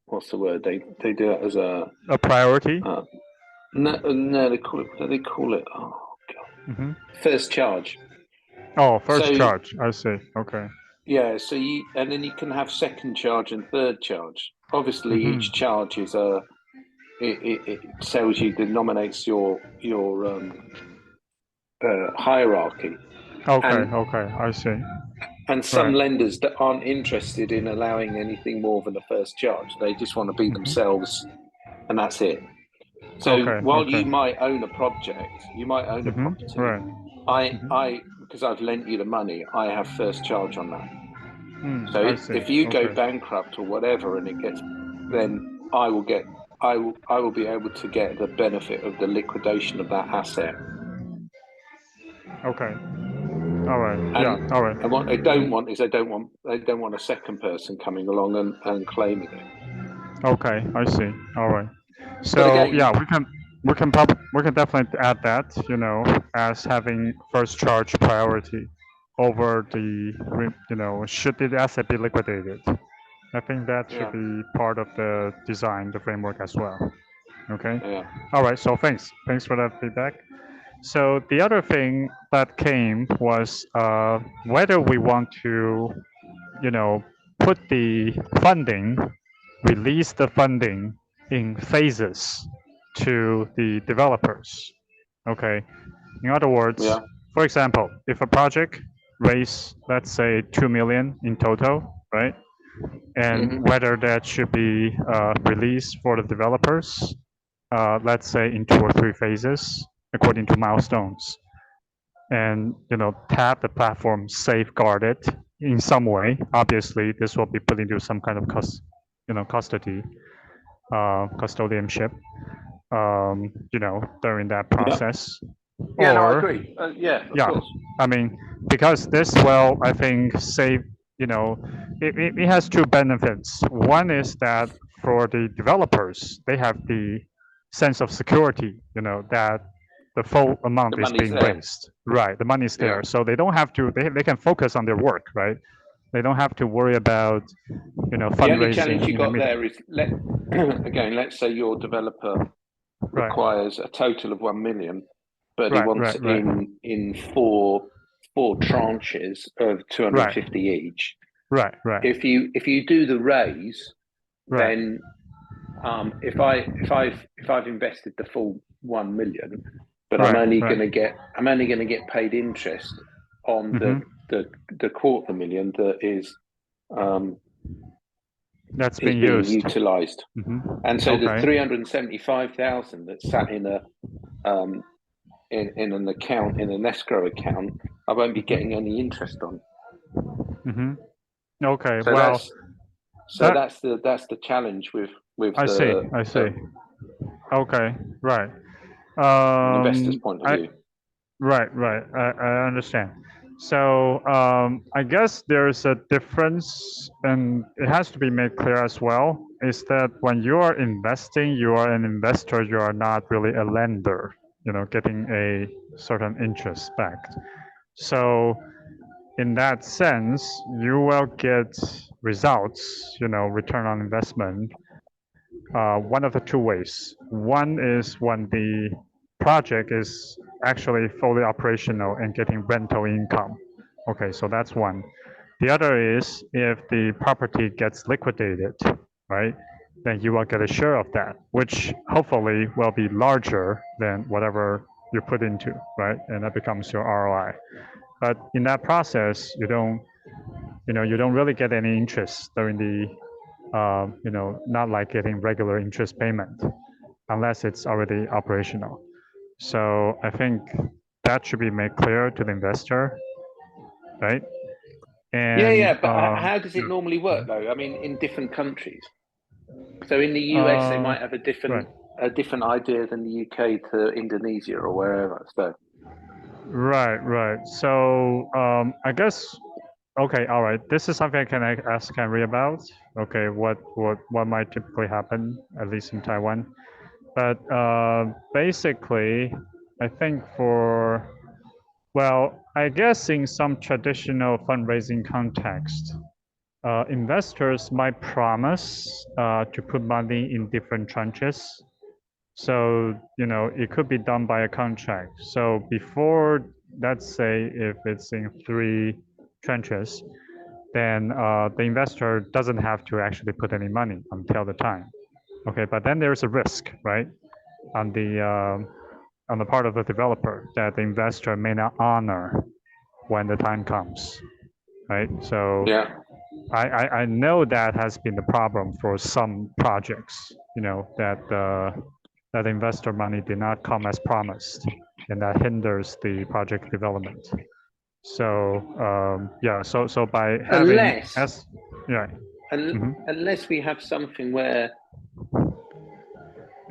what's the word? They do it as a A priority. uh, no, they call it, what do they call it? Oh god, hmm first charge. Oh, first So charge. I see. Okay. yeah, and then you can have second charge and third charge. Obviously, hmm each charge is a it tells you, denominates your hierarchy, Okay, and okay, I see. some Right. lenders that aren't interested in allowing anything more than a first charge. They just want to be themselves, and that's it. So Okay, while okay. you might own a project, you might own a property. Right. Because I've lent you the money, I have first charge on that. So I see. if you go Okay. bankrupt or whatever, and it gets, then I will get, I will be able to get the benefit of the liquidation of that asset. Okay. All right. Yeah. And All right. and what they don't want is they don't want a second person coming along and claiming it. Okay. I see. All right. But So again, yeah, we can definitely add that, as having first charge priority over should the asset be liquidated. I think that should yeah, be part of the design, the framework as well. Okay. yeah, All right. So thanks for that feedback. So the other thing that came was whether we want to, put the funding, release the funding in phases to the developers. Okay. In other words, yeah. for example, if a project raise, let's say 2 million in total, right? And Hmm. whether that should be released for the developers, let's say in 2 or 3 phases according to milestones, and TAPP the platform safeguard it in some way. Obviously, this will be put into some kind of custody, custodianship, during that Yeah, process. yeah. No, I Or agree. Yeah, of yeah, course. I mean, because this will, I think, save, it has two benefits. One is that for the developers, they have the sense of security, that the full The amount is money's being there. raised. Right, the money's Yeah. there. So they don't have to, they can focus on their work, right? They don't have to worry about, The only challenge fundraising you in the got middle. there is again, let's say your developer Right, requires a total of 1 million, but he right, wants right, right, in four tranches of right, 250 each. right, right, If you do the raise, right, then if I've invested the full 1 million, but right, right. I'm only going to get paid interest on Mm-hmm. the quarter million that um, That's is being being used. utilised. And Mm-hmm. so the Okay. 375,000 that's sat in a um, in an account, in an escrow account, I won't be getting any interest on. Mm-hmm. Okay. So Well, that that's the challenge with I see. I see. the Okay. Right. investor's point of I view. right. Right. I understand. So I guess there's a difference, and it has to be made clear as well. Is that when you are investing, you are an investor. You are not really a lender. Getting a certain interest back. So in that sense, you will get results, return on investment, one of the two ways. One is when the project is actually fully operational and getting rental income. Okay, so that's one. The other is if the property gets liquidated, right? Then you will get a share of that, which hopefully will be larger than whatever you put into, right? And that becomes your ROI. But in that process, you don't really get any interest during the, not like getting regular interest payment unless it's already operational. So I think that should be made clear to the investor, right? Yeah, And yeah, but how does it normally work though? I mean, in different countries. So in the US, they uh, might have right, a different idea than the UK to Indonesia or wherever. So right. So I guess okay, all right. This is something I can ask Henry about. Okay, what might typically happen, at least in Taiwan. But basically, I think well, I guess in some traditional fundraising context, investors might promise to put money in different tranches. So, it could be done by a contract. So before, let's say if it's in 3 tranches, then the investor doesn't have to actually put any money until the time. Okay, but then there's a risk, right, on the part of the developer that the investor may not honor when the time comes, right? So Yeah. I know that has been the problem for some projects, that that investor money did not come as promised, and that hinders the project development. So yeah, so by having Unless, as yeah, mhm. unless we have something where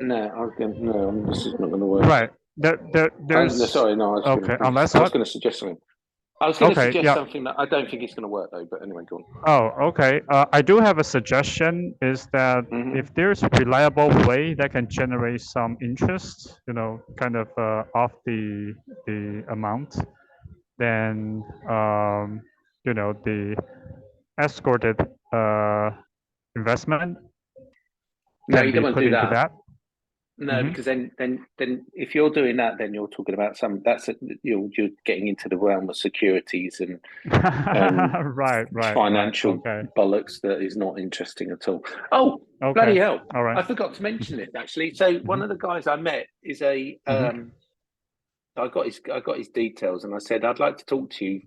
no, I was going no, this is not going to work. Right. No, There's sorry, no, okay, unless I was what? going to suggest something. I was going to Okay, suggest yeah. something that I don't think it's going to work though. But anyway, go on. Oh, okay. I do have a suggestion is that Mm-hmm. if there's a reliable way that can generate some interest, kind of off the amount, then the escorted investment No, can you don't be want to put do into that. that. No, Hmm. because then if you're doing that, then you're talking about you're getting into the realm of securities and Right. financial Okay. bollocks that is not interesting at all. Oh, bloody Okay. hell! All right. I forgot to mention it actually. So one Mhm, of the guys I met is a mhm, I got his details and I said I'd like to talk to you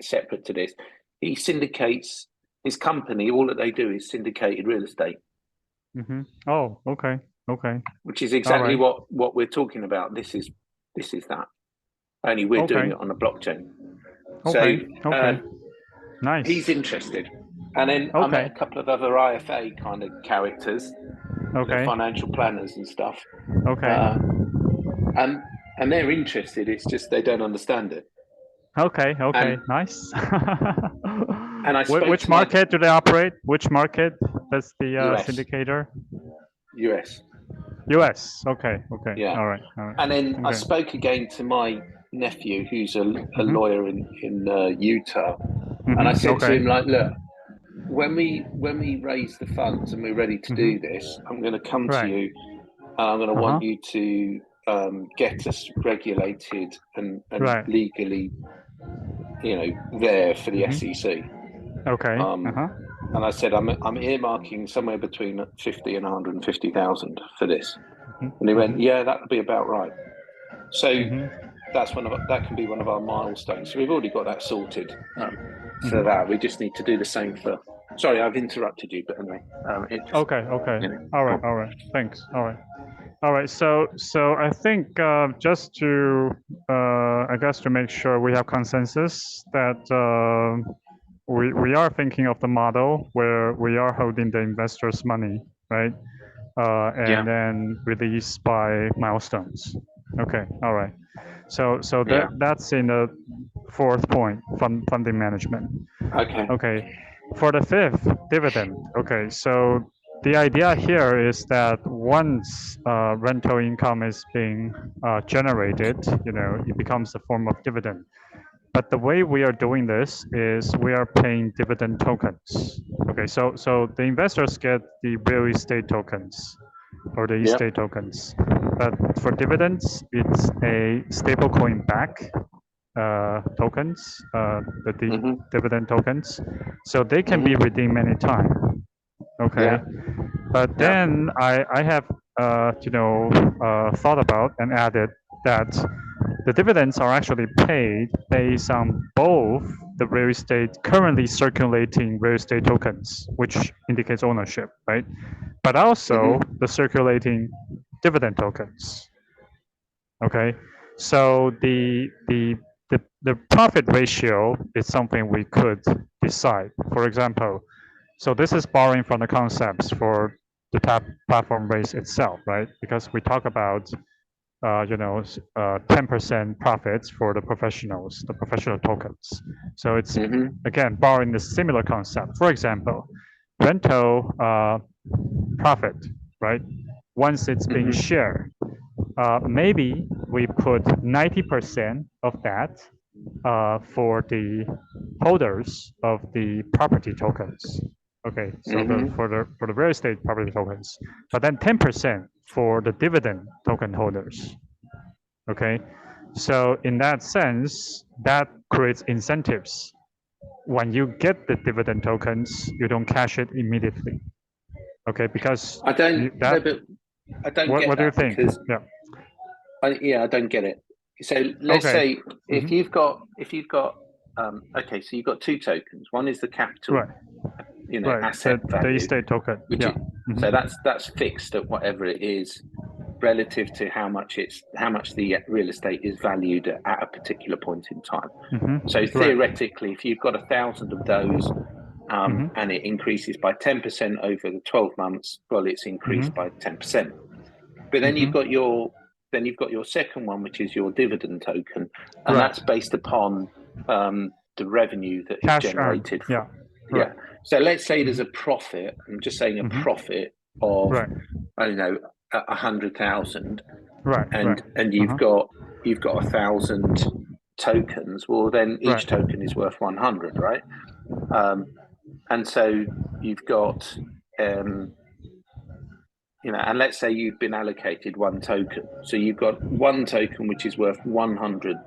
separate to this. He syndicates his company. All that they do is syndicated real estate, mhm. Oh, okay. Okay. which is All exactly right. what we're talking about. This is that. Only we're doing Okay. it on a blockchain. So Okay. Okay. he's Nice. interested. And then I met Okay. a couple of other IFA kind of characters, Okay. financial planners and stuff. Okay. Uh, and and they're interested. It's just they don't understand it. Okay. Okay. And Nice. and I spoke Which to my market do they operate? Which market does the US syndicator? US. US. Okay. Okay. Yeah. All right. All right. And then I Okay. spoke again to my nephew, who's a Mhm. lawyer in Utah, and I Mhm. said to Okay. him like, look, when we raise the funds and we're ready to Mhm. do this, I'm going to come to Right. you. And I'm going to Uh-huh. want you to get us regulated and Right. legally, there for the Mhm. SEC. Okay. Um, Uh-huh. and I said I'm earmarking somewhere between 50 and 150,000 for this. Mhm. And he went, Mhm. yeah, that would be about right. So Mhm. that can be one of our milestones. So we've already got that sorted for Mhm. that. We just need to do the same for. Sorry, I've interrupted you, but anyway, it just Okay. Okay. All go right. on. All right. Thanks. All right. All right. So I think just to I guess to make sure we have consensus that we are thinking of the model where we are holding the investors' money, right? And Yeah, then release by milestones. Okay. All right. So yeah, that's in the fourth point, funding management. okay. Okay. For the fifth, dividend. Okay. So the idea here is that once rental income is being generated, it becomes a form of dividend. But the way we are doing this is we are paying dividend tokens. Okay, so the investors get the real estate tokens or the Yep. estate tokens. But for dividends, it's a stablecoin back tokens, Hmm. dividend tokens. So they can be Hmm. redeemed anytime. Okay, Yeah. but Yeah. then I have thought about and added that the dividends are actually paid based on both the real estate currently circulating real estate tokens, which indicates ownership, right? But also Hmm. the circulating dividend tokens. Okay, so the profit ratio is something we could decide. For example, so this is borrowing from the concepts for the TAPP platform raise itself, right? Because we talk about 10% profits for the professionals, the professional tokens. So it's Hmm. again borrowing the similar concept. For example, rental profit, right? Once it's being Hmm. shared, maybe we put 90% of that for the holders of the property tokens. Okay, so Hmm. for the real estate property tokens, but then 10% for the dividend token holders. Okay, so in that sense, that creates incentives. When you get the dividend tokens, you don't cash it immediately. Okay, because I don't that. no, but I don't get What do you that think? because Yeah. I don't get it. So let's Okay. say if you've got okay, so you've got two tokens. One is the capital, Right. Right. asset The value, estate token. which Yeah. is so that's fixed at whatever it is relative to how much the real estate is valued at a particular point in time. So Right. theoretically, if you've got 1,000 of those and it increases by 10% over the 12 months, well, it's increased by 10%. But then you've got your second one, which is your dividend token, and Right. that's based upon the revenue that is Cash earned. generated. Yeah. Yeah. Right. So let's say there's a profit. I'm just saying a profit of Right. I don't know 100,000, Right. Right. and you've got 1,000 tokens. Well, then each Right. token is worth 100, right? And so you've got and let's say you've been allocated one token. So you've got one token which is worth 100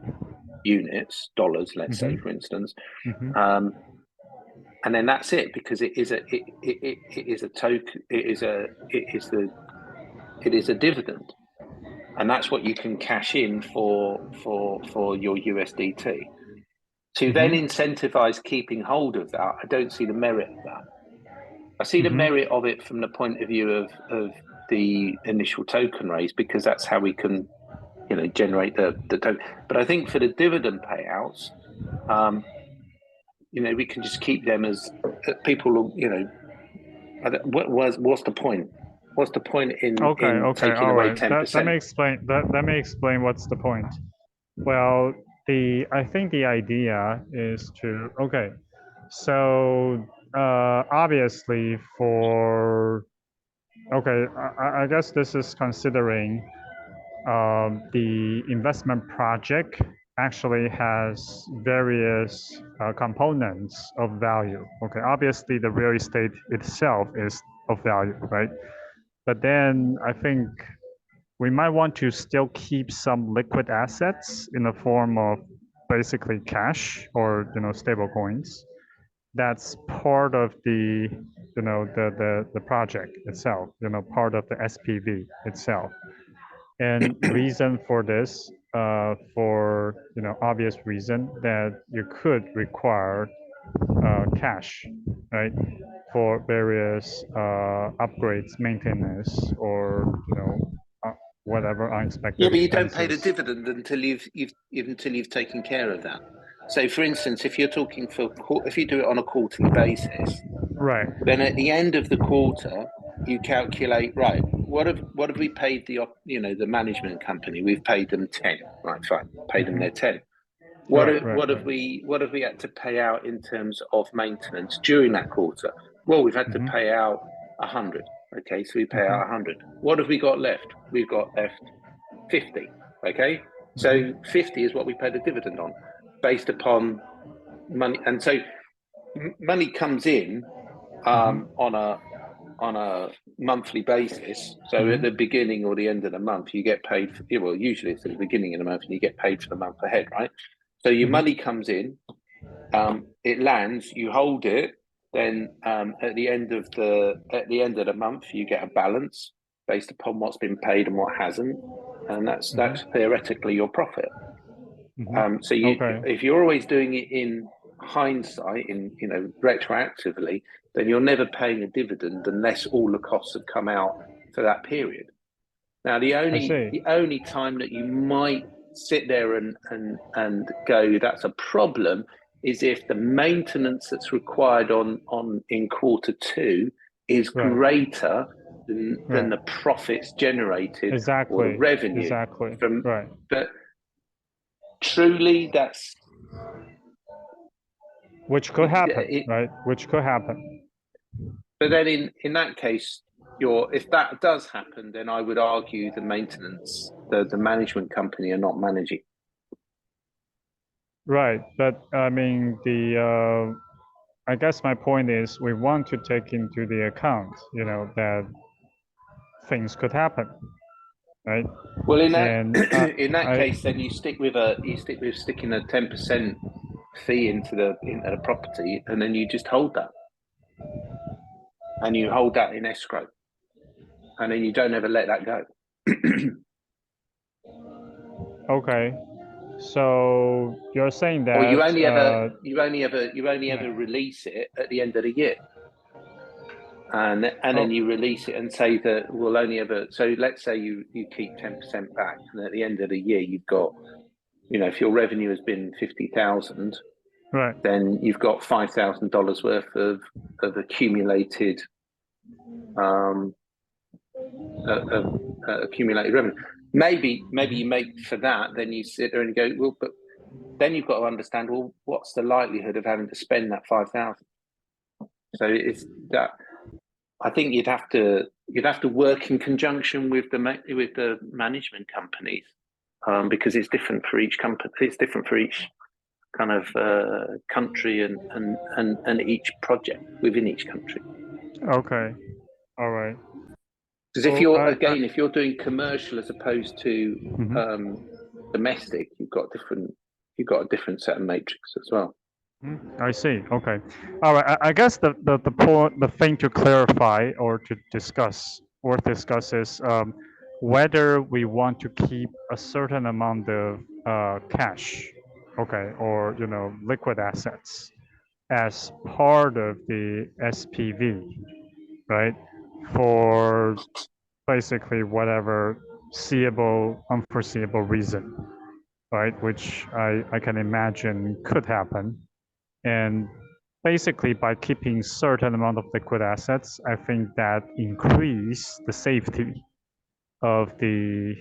units, dollars, let's say, for instance. And then that's it, because it is a token, it is a dividend. And that's what you can cash in for your USDT. To then incentivize keeping hold of that, I don't see the merit of that. I see the merit of it from the point of view of the initial token raise, because that's how we can, generate the token. But I think for the dividend payouts, we can just keep them as people. What's the point? What's the point in taking All away right. 10%? That may explain what's the point. Well, I think the idea is to so obviously I guess this is considering the investment project actually has various components of value. Okay, obviously the real estate itself is of value, right? But then I think we might want to still keep some liquid assets in the form of basically cash or stable coins. That's part of the the project itself, part of the SPV itself. And reason for this, for obvious reason that you could require cash, right, for various upgrades, maintenance, or whatever unexpected Yeah, but you don't pay the expenses. dividend until you've taken care of that. So, for instance, if you're talking if you do it on a quarterly basis, Right. then at the end of the quarter, you calculate, right, what have we paid the management company? We've paid them 10, right? Fine, paid them their 10. What have we had to pay out in terms of maintenance during that quarter? Well, we've had to pay out 100. Okay, so we pay out 100. What have we got left? We've got left 50. Okay, so 50 is what we paid a dividend on, based upon money. And so money comes in on a monthly basis. So at the beginning or the end of the month, you get paid well, usually it's at the beginning of the month and you get paid for the month ahead, right? So your money comes in, it lands, you hold it, then at the end of the month you get a balance based upon what's been paid and what hasn't, and that's theoretically your profit. So if you're always doing it in hindsight, retroactively, then you're never paying a dividend unless all the costs have come out for that period. Now, the only time that you might sit there and go, that's a problem, is if the maintenance that's required in quarter two is greater than the profits generated or the revenue from. But truly, that's which could happen, right? Which could happen. But then in that case, if that does happen, then I would argue the management company are not managing. Right, but I mean I guess my point is we want to take into the account, that things could happen, right? Well, in that case, then you stick with sticking a 10% fee into the property, and then you just hold that. and you hold that in escrow, and then you don't ever let that go. Okay. So you're saying that Or you only ever release it at the end of the year. And then you release it and say that we'll only ever, so let's say you keep 10% back, and at the end of the year you've got, if your revenue has been 50,000, right. then you've got $5,000 worth of accumulated accumulated revenue. Maybe you make for that, then you sit there and go, well, but then you've got to understand, well, what's the likelihood of having to spend that 5,000? So it's that. I think you'd have to work in conjunction with the management companies, because it's different for each company. It's different for each kind of country and each project within each country. Okay. All right. Because if you're doing commercial as opposed to domestic, you've got a different set of matrix as well. I see. Okay. All right. I guess the point, the thing to clarify or to discuss is whether we want to keep a certain amount of cash, okay, or liquid assets as part of the SPV, right? For basically whatever seeable, unforeseeable reason, right? Which I can imagine could happen. And basically by keeping certain amount of liquid assets, I think that increase the safety of the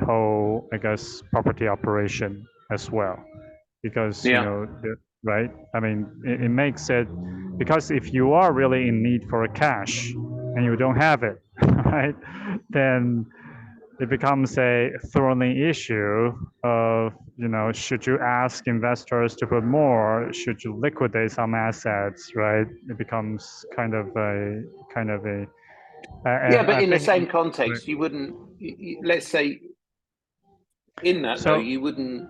whole, I guess, property operation as well. Because right? I mean, it makes it, because if you are really in need for a cash and you don't have it, right? Then it becomes a thorny issue of, should you ask investors to put more? Should you liquidate some assets, right? It becomes kind of a but in the same context, you wouldn't. Let's say in that though, you wouldn't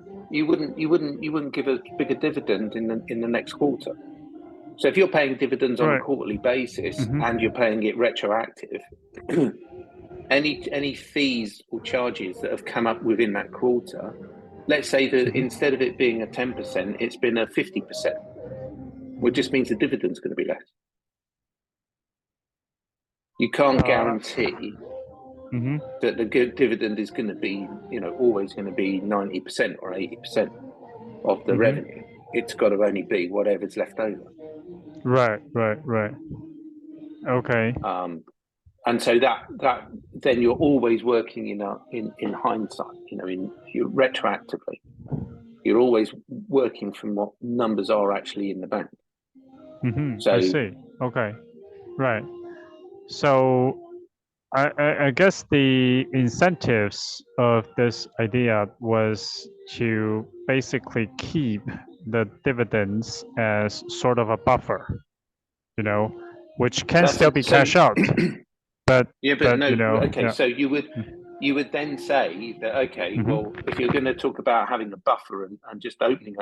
give a bigger dividend in the next quarter. So if you're paying dividends on a quarterly basis and you're paying it retroactive, any fees or charges that have come up within that quarter, let's say that instead of it being a 10%, it's been a 50%, which just means the dividend's going to be less. You can't guarantee that the good dividend is going to be, always going to be 90% or 80% of the revenue. It's got to only be whatever's left over. Right. Okay. And so that then you're always working in hindsight, you're retroactively. You're always working from what numbers are actually in the bank. So I see. Okay. Right. So I guess the incentives of this idea was to basically keep the dividends as sort of a buffer, which can still be cash out. But So you would then say that, okay, well, if you're going to talk about having a buffer and just opening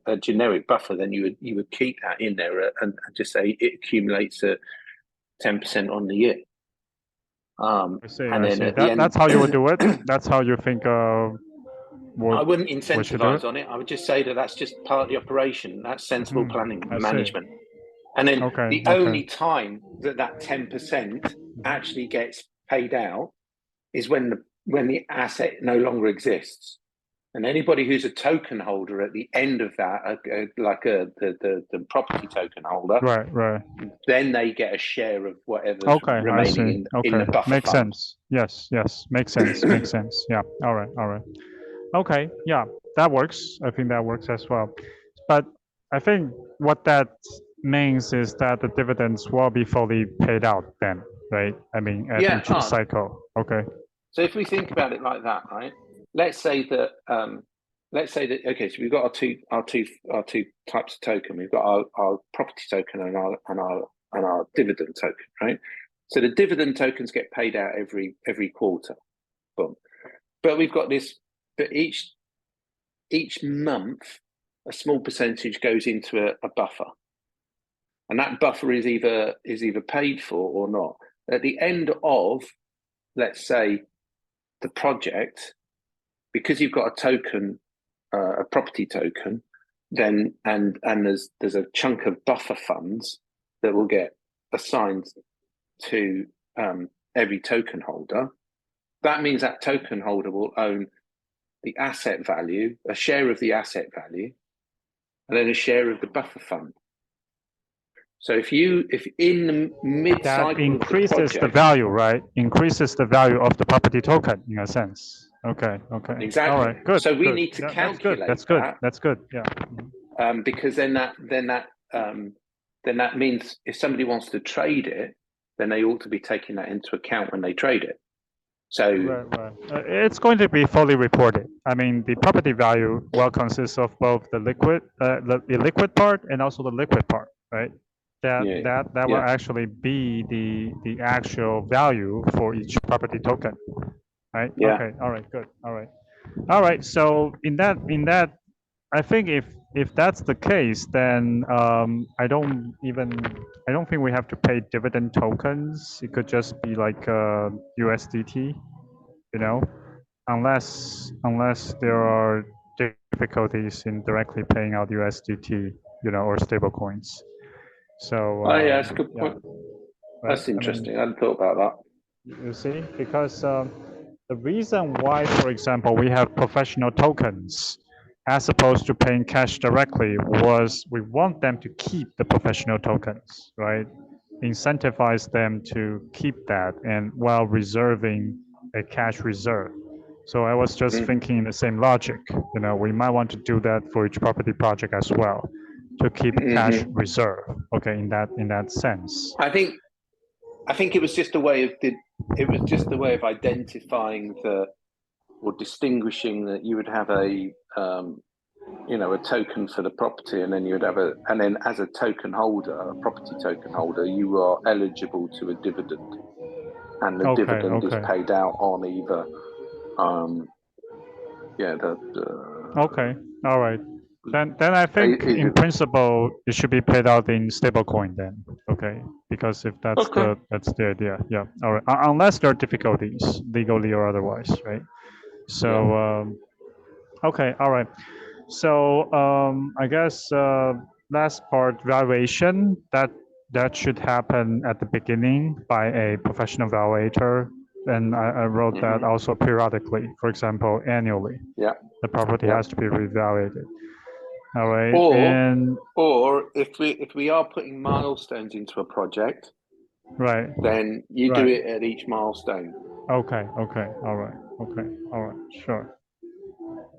a generic buffer, then you would keep that in there and just say it accumulates at 10% on the year. I see. That's how you would do it. That's how you think. I wouldn't incentivize on it. I would just say that that's just part of the operation. That's sensible planning and management. And then the only time that 10% actually gets paid out is when the asset no longer exists. And anybody who's a token holder at the end of that, like the property token holder, right, then they get a share of whatever's remaining in the buffer makes fund. Sense. Yes, makes sense. Makes sense. Yeah. All right. Okay. Yeah, that works. I think that works as well. But I think what that means is that the dividends will be fully paid out then, right? I mean, at each cycle. Okay. So if we think about it like that, right? Let's say that okay, so we've got our two types of token. We've got our property token and our dividend token, right? So the dividend tokens get paid out every quarter. Boom. But we've got this, but each month a small percentage goes into a buffer. and that buffer is either paid for or not. At the end of, let's say, the project, because you've got a token, a property token, then and there's a chunk of buffer funds that will get assigned to every token holder. That means that token holder will own the asset value, a share of the asset value, and then a share of the buffer fund. So if in the mid-cycle that increases of the, project, the value, right? Increases the value of the property token in a sense. Okay. Exactly. All right. Good. So we good. need to calculate That's good. Yeah. Because then that means if somebody wants to trade it, then they ought to be taking that into account when they trade it. So right. It's going to be fully reported. I mean, the property value will consist of both the illiquid part and also the liquid part, right? That will actually be the actual value for each property token, right? Yeah. Okay. All right. Good. All right. So in that, I think if that's the case, then I don't think we have to pay dividend tokens. It could just be like USDT, unless there are difficulties in directly paying out USDT, or stable coins. So yeah, that's a good point. Right? That's interesting. I hadn't thought about that. You see, because the reason why, for example, we have professional tokens as opposed to paying cash directly was we want them to keep the professional tokens, right? Incentivize them to keep that and while reserving a cash reserve. So I was just thinking in the same logic, we might want to do that for each property project as well to keep cash reserve. Okay, in that sense. I think it was just a way of identifying or distinguishing that you would have a token for the property, and then and then as a token holder, a property token holder, you are eligible to a dividend, and the dividend is paid out on either okay, all right. Then I think in principle it should be paid out in stablecoin then. Okay, because if that's that's the idea. Yeah. All right. Unless there are difficulties legally or otherwise, right? So okay. All right. So I guess last part valuation that should happen at the beginning by a professional valuator, and I wrote that also periodically. For example, annually. Yeah. The property has to be revaluated. All right. Or if we are putting milestones into a project, right, then you do it at each milestone. Okay. All right. Sure.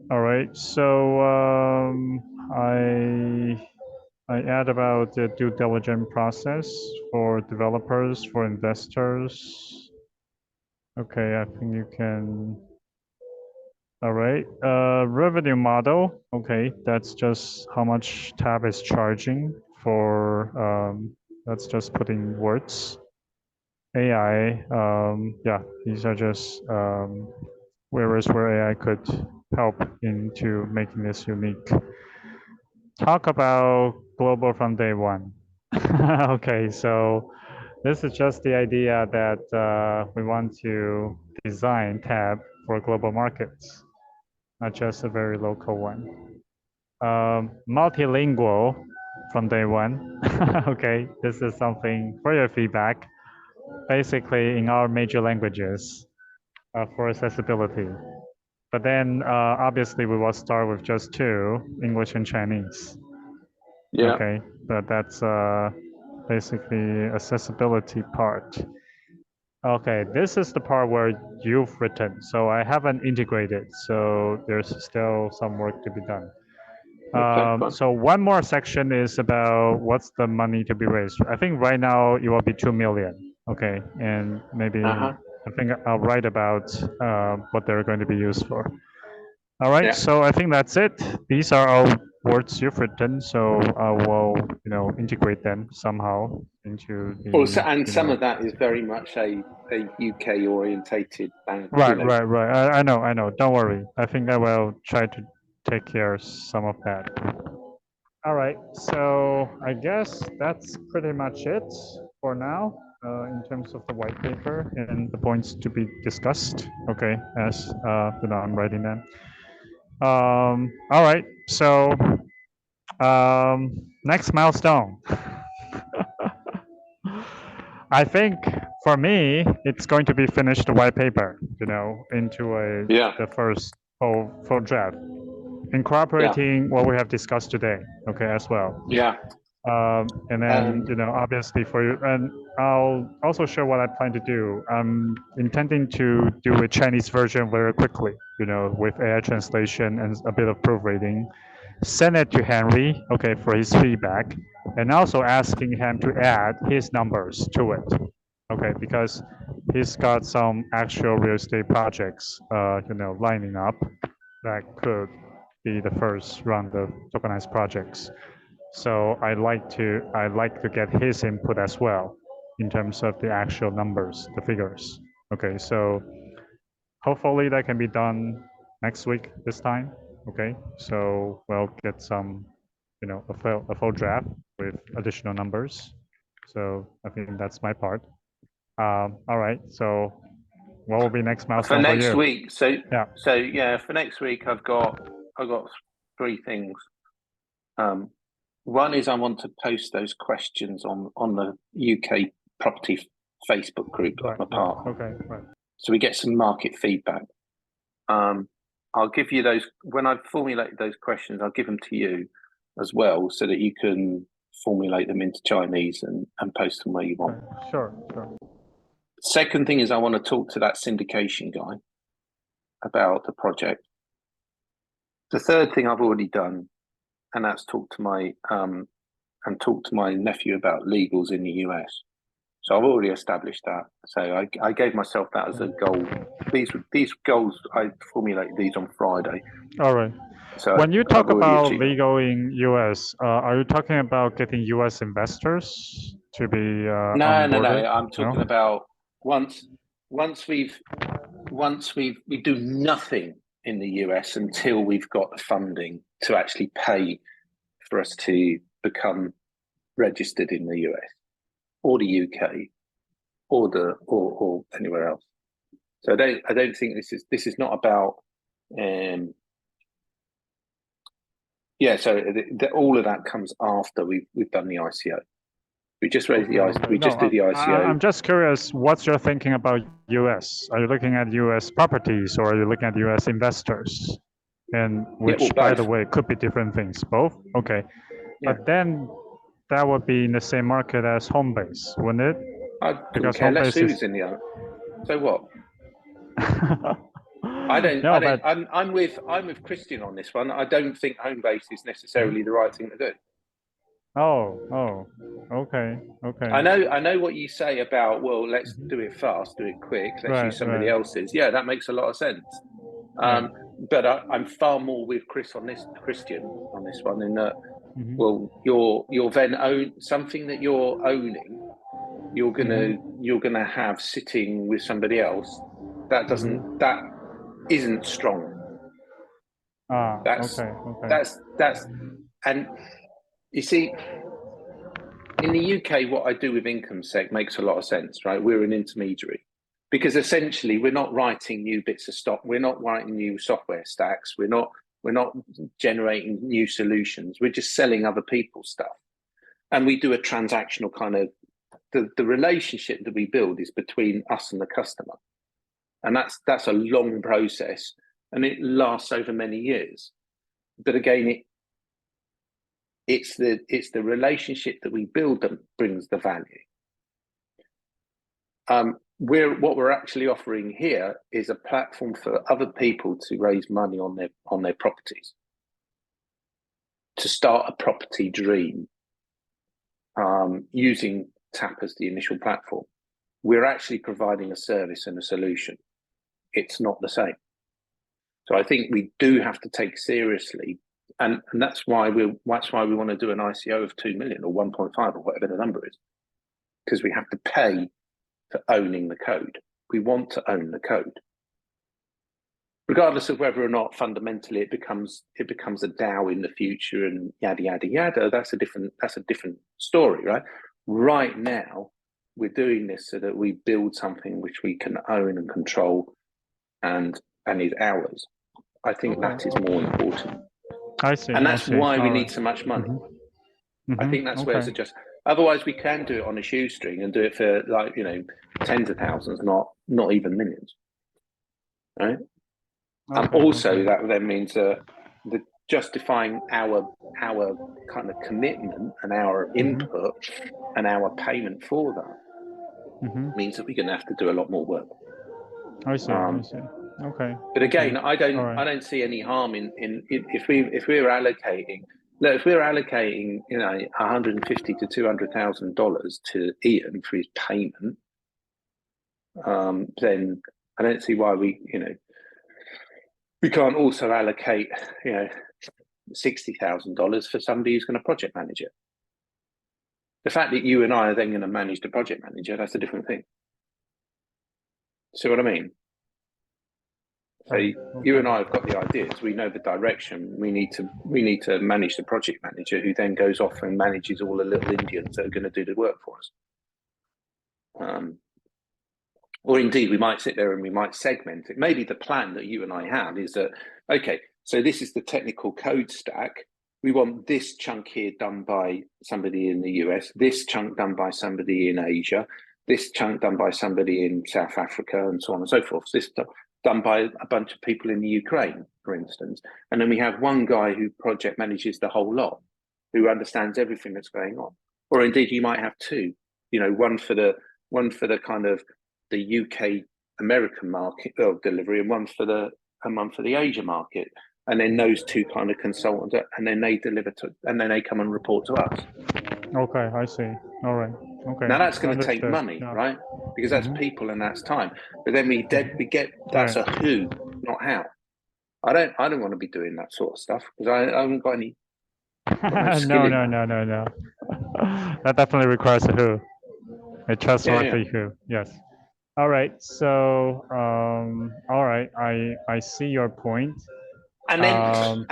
All right. So I add about the due diligence process for developers, for investors. Okay, I think you can. All right, revenue model. Okay, that's just how much TAPP is charging for, that's just putting words. AI, yeah, these are just areas where AI could help into making this unique. Talk about global from day one. Okay, so this is just the idea that we want to design TAPP for global markets, not just a very local one. Multilingual from day one. Okay, this is something for your feedback. Basically, in our major languages for accessibility. But then, obviously, we will start with just two, English and Chinese. Yeah. Okay, but that's basically accessibility part. Okay, this is the part where you've written. So I haven't integrated. So there's still some work to be done. So one more section is about what's the money to be raised. I think right now it will be 2 million. Okay, and maybe I think I'll write about what they're going to be used for. All right, so I think that's it. These are all words you've written, so I will, integrate them somehow into the. Well, and some of that is very much a UK orientated. Right. I know. Don't worry. I think I will try to take care of some of that. All right, so I guess that's pretty much it for now in terms of the white paper and the points to be discussed. Okay, as I'm writing them. All right, so next milestone. I think for me, it's going to be finish the white paper, into Yeah, the first full draft, yeah, incorporating what we have discussed today, okay, as well. yeah. And then, obviously for you, and I'll also show what I plan to do. I'm intending to do a Chinese version very quickly, with AI translation and a bit of proofreading. Send it to Henry, okay, for his feedback, and also asking him to add his numbers to it, okay, because he's got some actual real estate projects, lining up that could be the first round of tokenized projects. So I like to get his input as well in terms of the actual numbers, the figures. Okay, so hopefully that can be done next week this time. Okay, so we'll get some, a full draft with additional numbers. So I think that's my part. All right, so what will be next For milestone for next you? week, Yeah. so yeah, for next week, I've got three things. One is I want to post those questions on the UK property Facebook group that Right. I'm a part of, Okay. Right. so we get some market feedback. I'll give you those when I've formulated those questions. I'll give them to you as well, so that you can formulate them into Chinese and post them where you want. Okay. Sure. Sure. Second thing is I want to talk to that syndication guy about the project. The third thing I've already done, and that's talk to my nephew about legals in the US. So I've already established that. So I gave myself that as a goal. These goals, I formulated these on Friday. All right. So When you I've talk already about achieved. legal in US, are you talking about getting US investors to be No. onboarded? I'm talking No? about once once we do nothing in the US until we've got the funding to actually pay for us to become registered in the US or the UK or anywhere else. So I don't think this is not about so all of that comes after we've done the ICO. We just raised the ICO. We No, just did the ICO. I'm just curious, what's your thinking about US? Are you looking at US properties or are you looking at US investors? And Yeah, well, which, by the both. way, could be different things. Both? Okay. Yeah, But then that would be in the same market as Homebase, wouldn't it? I couldn't Because care less Homebase who's is. in the other. So what? I don't. No, but I'm with Christian on this one. I don't think home base is necessarily the right thing to do. okay, okay. I know what you say about, well, let's do it fast, do it quick, let's use somebody Right. else's. Yeah, that makes a lot of sense. Yeah. But I'm far more with Christian on this one, in that, Mhm. well, you're then own something that you're owning. You're gonna have sitting with somebody else. That isn't strong. That's Okay. that's and you see, in the UK, what I do with income sec makes a lot of sense, right? We're an intermediary because essentially we're not writing new bits of stock, we're not writing new software stacks, we're not generating new solutions. We're just selling other people's stuff, and we do a transactional kind of the relationship that we build is between us and the customer, and that's a long process, and it lasts over many years. But again, it's the relationship that we build that brings the value. What we're actually offering here is a platform for other people to raise money on their properties, to start a property dream, using TAPP as the initial platform. We're actually providing a service and a solution. It's not the same. So I think we do have to take seriously, and that's why we want to do an ICO of 2 million or 1.5 or whatever the number is, because we have to pay for owning the code. We want to own the code. regardless of whether or not fundamentally it becomes a DAO in the future and yada yada yada. That's a different story, right? Right now, we're doing this so that we build something which we can own and control, and is ours. I think that is more important. I see. And that's why we need so much money. I think that's where it's just. Otherwise, we can do it on a shoestring and do it for like tens of thousands, not even millions, right? Also, that then means the justifying our kind of commitment and our input and our payment for that means that we're going to have to do a lot more work. I see. I see. Okay. But again, I don't see any harm in if we're allocating. Look, if we're allocating, $150,000 to $200,000 to Ian for his payment, then I don't see why we can't also allocate, $60,000 for somebody who's going to project manage it. The fact that you and I are then going to manage the project manager, that's a different thing. See what I mean? So you and I have got the ideas. We know the direction. We need to manage the project manager, who then goes off and manages all the little Indians that are going to do the work for us. Or indeed, we might sit there and we might segment it. Maybe the plan that you and I have is that, okay, so this is the technical code stack. We want this chunk here done by somebody in the US, this chunk done by somebody in Asia, this chunk done by somebody in South Africa, and so on and so forth. This done by a bunch of people in the Ukraine, for instance. And then we have one guy who project manages the whole lot, who understands everything that's going on. Or indeed, you might have two, one for the kind of the UK American market delivery, and one for the Asia market, and then those two kind of consultants, and then they deliver and then they come and report to us. Okay, I see. All right. Okay. Now that's going to take money, right? Because that's people and that's time. But then we get that's a who, not how. I don't want to be doing that sort of stuff because I haven't got any. No. That definitely requires a who, a trustworthy who. Yes. All right. So, all right. I see your point. And then,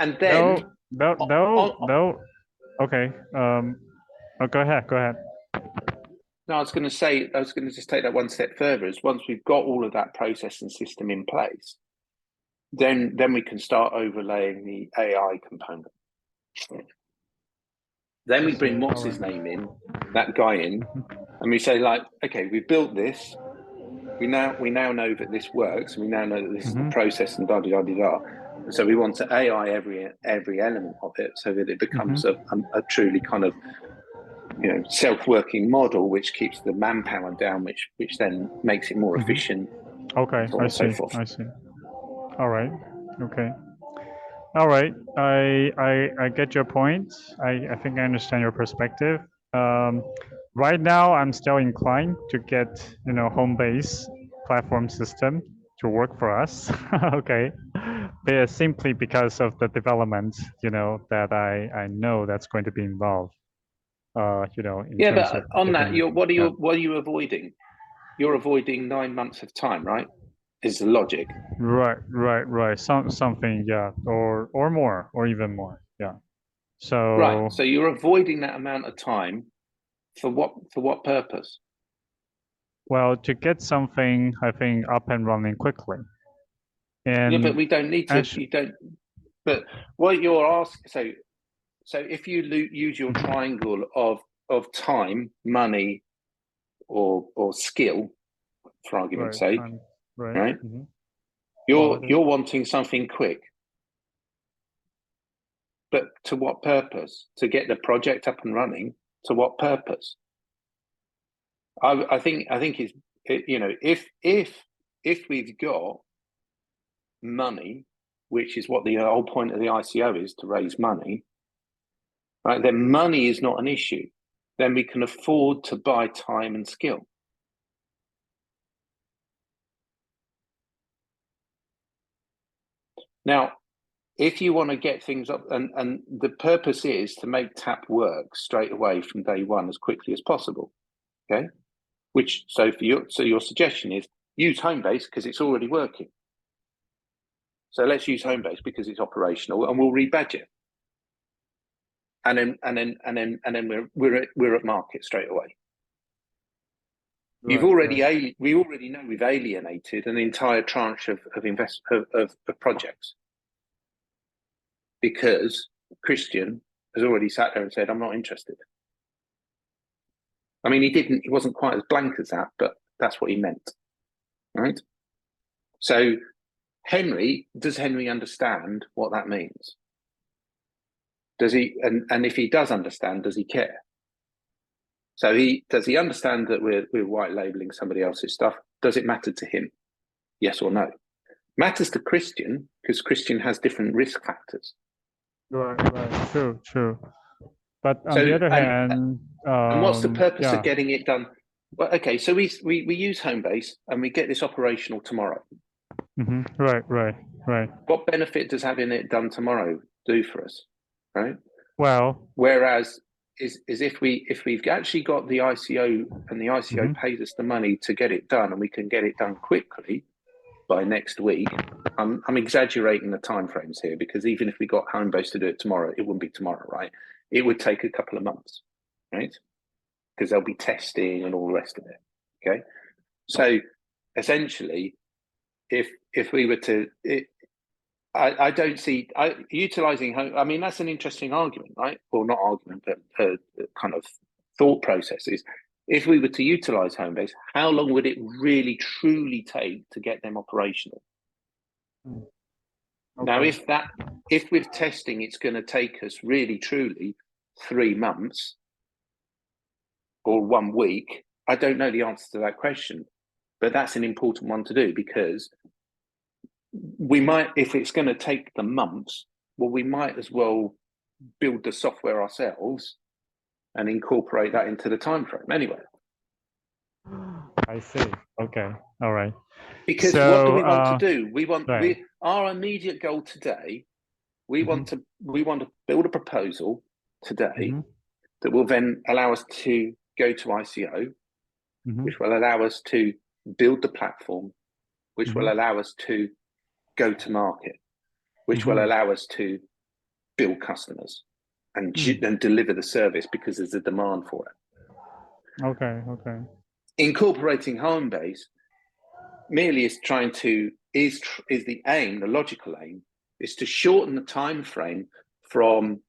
no. Okay. Go ahead. No, I was going to just take that one step further. Is once we've got all of that process and system in place, then we can start overlaying the AI component. Then we bring what's his name in, that guy in, and we say like, okay, we've built this. We now know that this works. We now know that this is the process and da da da da. And so we want to AI every element of it so that it becomes a truly kind of self-working model, which keeps the manpower down, which then makes it more efficient. Okay, so on I and so see. forth. I see. All right. Okay. All right. I get your point. I think I understand your perspective. Right now, I'm still inclined to get home-based platform system to work for us. Okay, but simply because of the development that I know that's going to be involved. In terms but of on that, what are you avoiding? You're avoiding 9 months of time, right? Is the logic. Right. Something, yeah, or more, or even more, yeah. So right. So you're avoiding that amount of time for what purpose? Well, to get something, I think, up and running quickly. And yeah, but we don't need to. You don't. But what you're asking, so if you use your triangle of time, money, or skill, for argument's sake, right? You're wanting something quick, but to what purpose? To get the project up and running? To what purpose? I think it's if we've got money, which is what the whole point of the ICO is, to raise money, right? Then money is not an issue. Then we can afford to buy time and skill. Now, if you want to get things up, and the purpose is to make TAPP work straight away from day one as quickly as possible, okay? So your suggestion is use Homebase because it's already working. So let's use Homebase because it's operational, and we'll rebadge it. And then we're at market straight away. We already know we've alienated an entire tranche of projects because Christian has already sat there and said, "I'm not interested." I mean, he wasn't quite as blank as that, but that's what he meant, right? So does Henry understand what that means? Does he, and if he does understand, does he care? So does he understand that we're white labeling somebody else's stuff? Does it matter to him? Yes or no? Matters to Christian because Christian has different risk factors. Right, true. But on the other hand, and what's the purpose of getting it done? Well, okay, so we use Homebase and we get this operational tomorrow. Right. What benefit does having it done tomorrow do for us, right? Well, whereas is if we've actually got the ICO and the ICO pays us the money to get it done and we can get it done quickly by next week. I'm exaggerating the timeframes here because even if we got Homebase to do it tomorrow, it wouldn't be tomorrow, right? It would take a couple of months, right? Because there'll be testing and all the rest of it. Okay, so essentially, if we were to, I don't see utilizing home. I mean, that's an interesting argument, right? Well, not argument, but kind of thought processes. If we were to utilize Homebase, how long would it really truly take to get them operational? Okay. Now, if with testing, it's going to take us really truly 3 months or 1 week, I don't know the answer to that question, but that's an important one to do because we might, if it's going to take the months, well, we might as well build the software ourselves and incorporate that into the time frame anyway. I see. Okay. All right. Because what do we want to do? We want our immediate goal today. We want to build a proposal today that will then allow us to go to ICO, which will allow us to build the platform, which will allow us to go to market, which will allow us to build customers and deliver the service because there's a demand for it. Okay. Incorporating Homebase merely is the aim, the logical aim, is to shorten the time frame from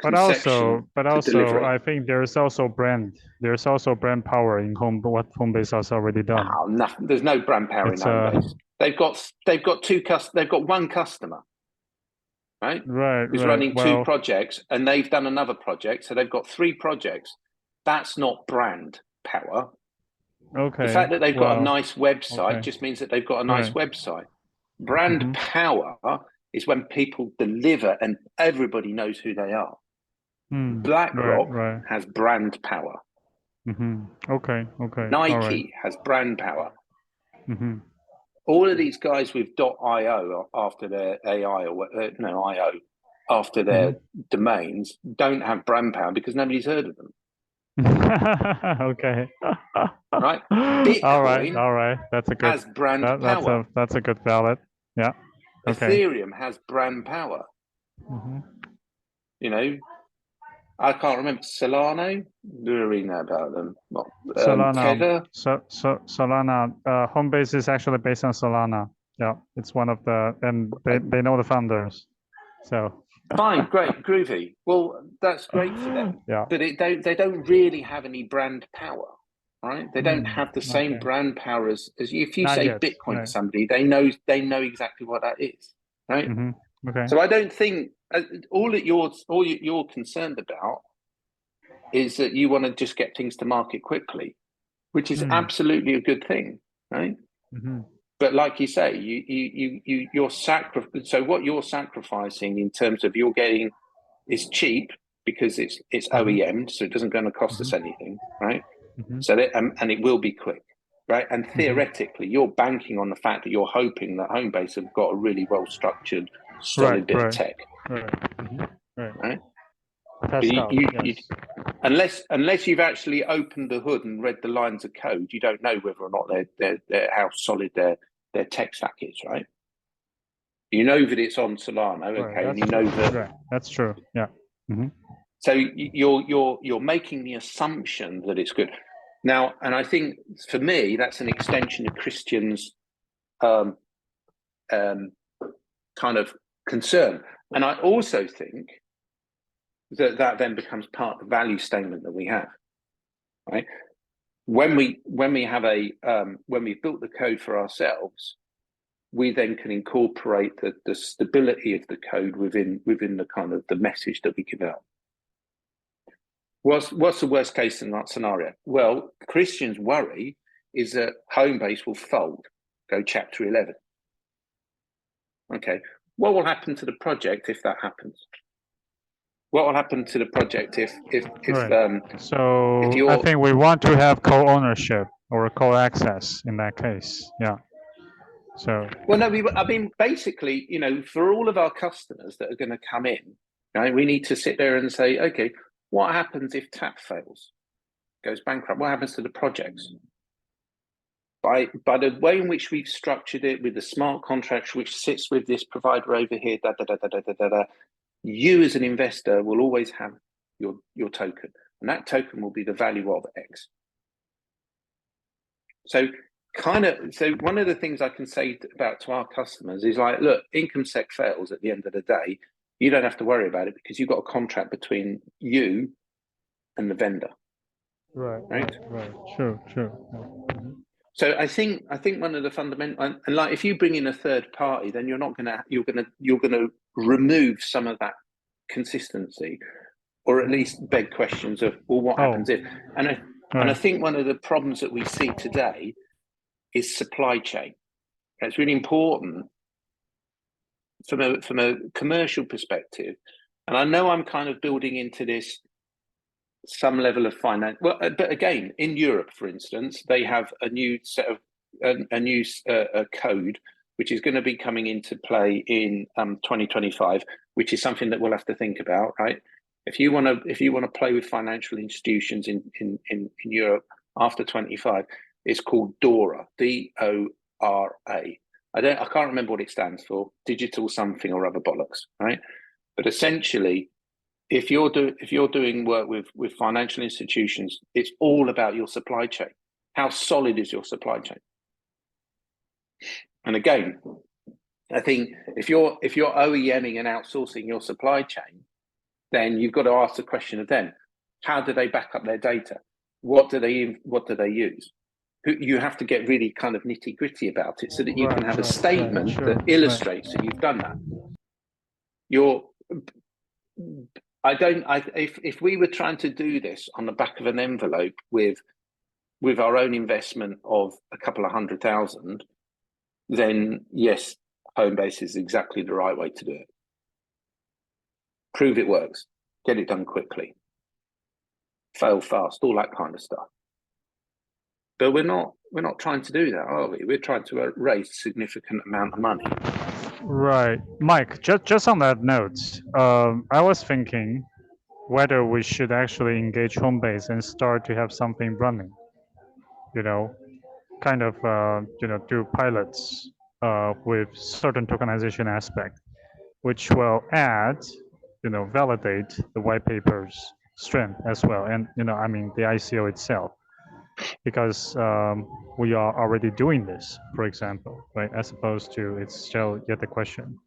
conception but to also delivery. I think there's also brand power in what Homebase has already done. Oh, nothing. There's no brand power in Homebase. They've got one customer, right? Who's running 2 projects, and they've done another project, so they've got 3 projects. That's not brand power. Okay. The fact that they've got a nice website just means that they've got a nice website. Brand power is when people deliver and everybody knows who they are. BlackRock has brand power. Okay. Nike has brand power. All of these guys with .io after their AI or IO after their domains don't have brand power because nobody's heard of them. Okay. Right. Bitcoin all right. That's a good. Has brand power. That's a good ballot. Yeah. Okay. Ethereum has brand power. You know, I can't remember Solano. Reading about them. Solana. Tether. Solana. Homebase is actually based on Solana. Yeah, it's one of the, and they know the founders. So. Fine, great, groovy. Well, that's great for them. Yeah. But they don't really have any brand power, right? They don't have the same brand power as if you Not say yet. Bitcoin to somebody, they know exactly what that is, right? Okay. So I don't think all you're concerned about is that you want to just get things to market quickly, which is absolutely a good thing, right? But like you say, so what you're sacrificing in terms of you're getting is cheap because it's OEM, so it doesn't going to cost us anything, right? So that and it will be quick, right? And theoretically, you're banking on the fact that you're hoping that Homebase have got a really well structured, solid bit of tech, right? Unless you've actually opened the hood and read the lines of code, you don't know whether or not they're how solid their tech stack is, right? You know that it's on Solana, Right, okay, and that's you know true. that. Right, that's true. Yeah. So you're making the assumption that it's good. Now, and I think for me that's an extension of Christian's kind of concern, and I also think that then becomes part of the value statement that we have, right? When we have when we've built the code for ourselves, we then can incorporate the stability of the code within the kind of the message that we give out. What's the worst case in that scenario? Well, Christians' worry is that Homebase will fold, go Chapter 11. Okay, what will happen to the project if that happens? What will happen to the project if Right. So if I you're think we want to have co-ownership or co-access in that case. Yeah. So well, no, I mean, basically, you know, for all of our customers that are going to come in, right, we need to sit there and say, okay, what happens if TAPP fails, goes bankrupt? What happens to the projects? By the way in which we've structured it with the smart contracts, which sits with this provider over here, you as an investor will always have your token, and that token will be the value of X. So one of the things I can say to our customers is like, look, IncomeSec fails at the end of the day, you don't have to worry about it because you've got a contract between you and the vendor. right. True. So I think one of the fundamental, and like if you bring in a third party, then you're gonna remove some of that consistency, or at least beg questions of, well, what happens if? And I think one of the problems that we see today is supply chain. It's really important from a commercial perspective, and I know I'm kind of building into this some level of finance. Well, but again, in Europe, for instance, they have a new set of a new code which is going to be coming into play in 2025, which is something that we'll have to think about, right? If you want to play with financial institutions in Europe after 25, it's called DORA, DORA. I can't remember what it stands for, digital something or other bollocks, right? But essentially, if you're doing work with financial institutions, it's all about your supply chain. How solid is your supply chain? And again, I think if you're OEMing and outsourcing your supply chain, then you've got to ask the question of them: how do they back up their data? What do they use? You have to get really kind of nitty gritty about it so that you can have a statement that illustrates that you've done that. If we were trying to do this on the back of an envelope with our own investment of a couple of 100,000, then yes, Homebase is exactly the right way to do it. Prove it works, get it done quickly, fail fast, all that kind of stuff. But we're not trying to do that, are we? We're trying to raise a significant amount of money. Right, Mike. Just on that note, I was thinking whether we should actually engage Homebase and start to have something running. You know, kind of do pilots with certain tokenization aspect, which will add, validate the white paper's strength as well, and I mean the ICO itself, because we are already doing this, for example, right? As opposed to it's still yet the question.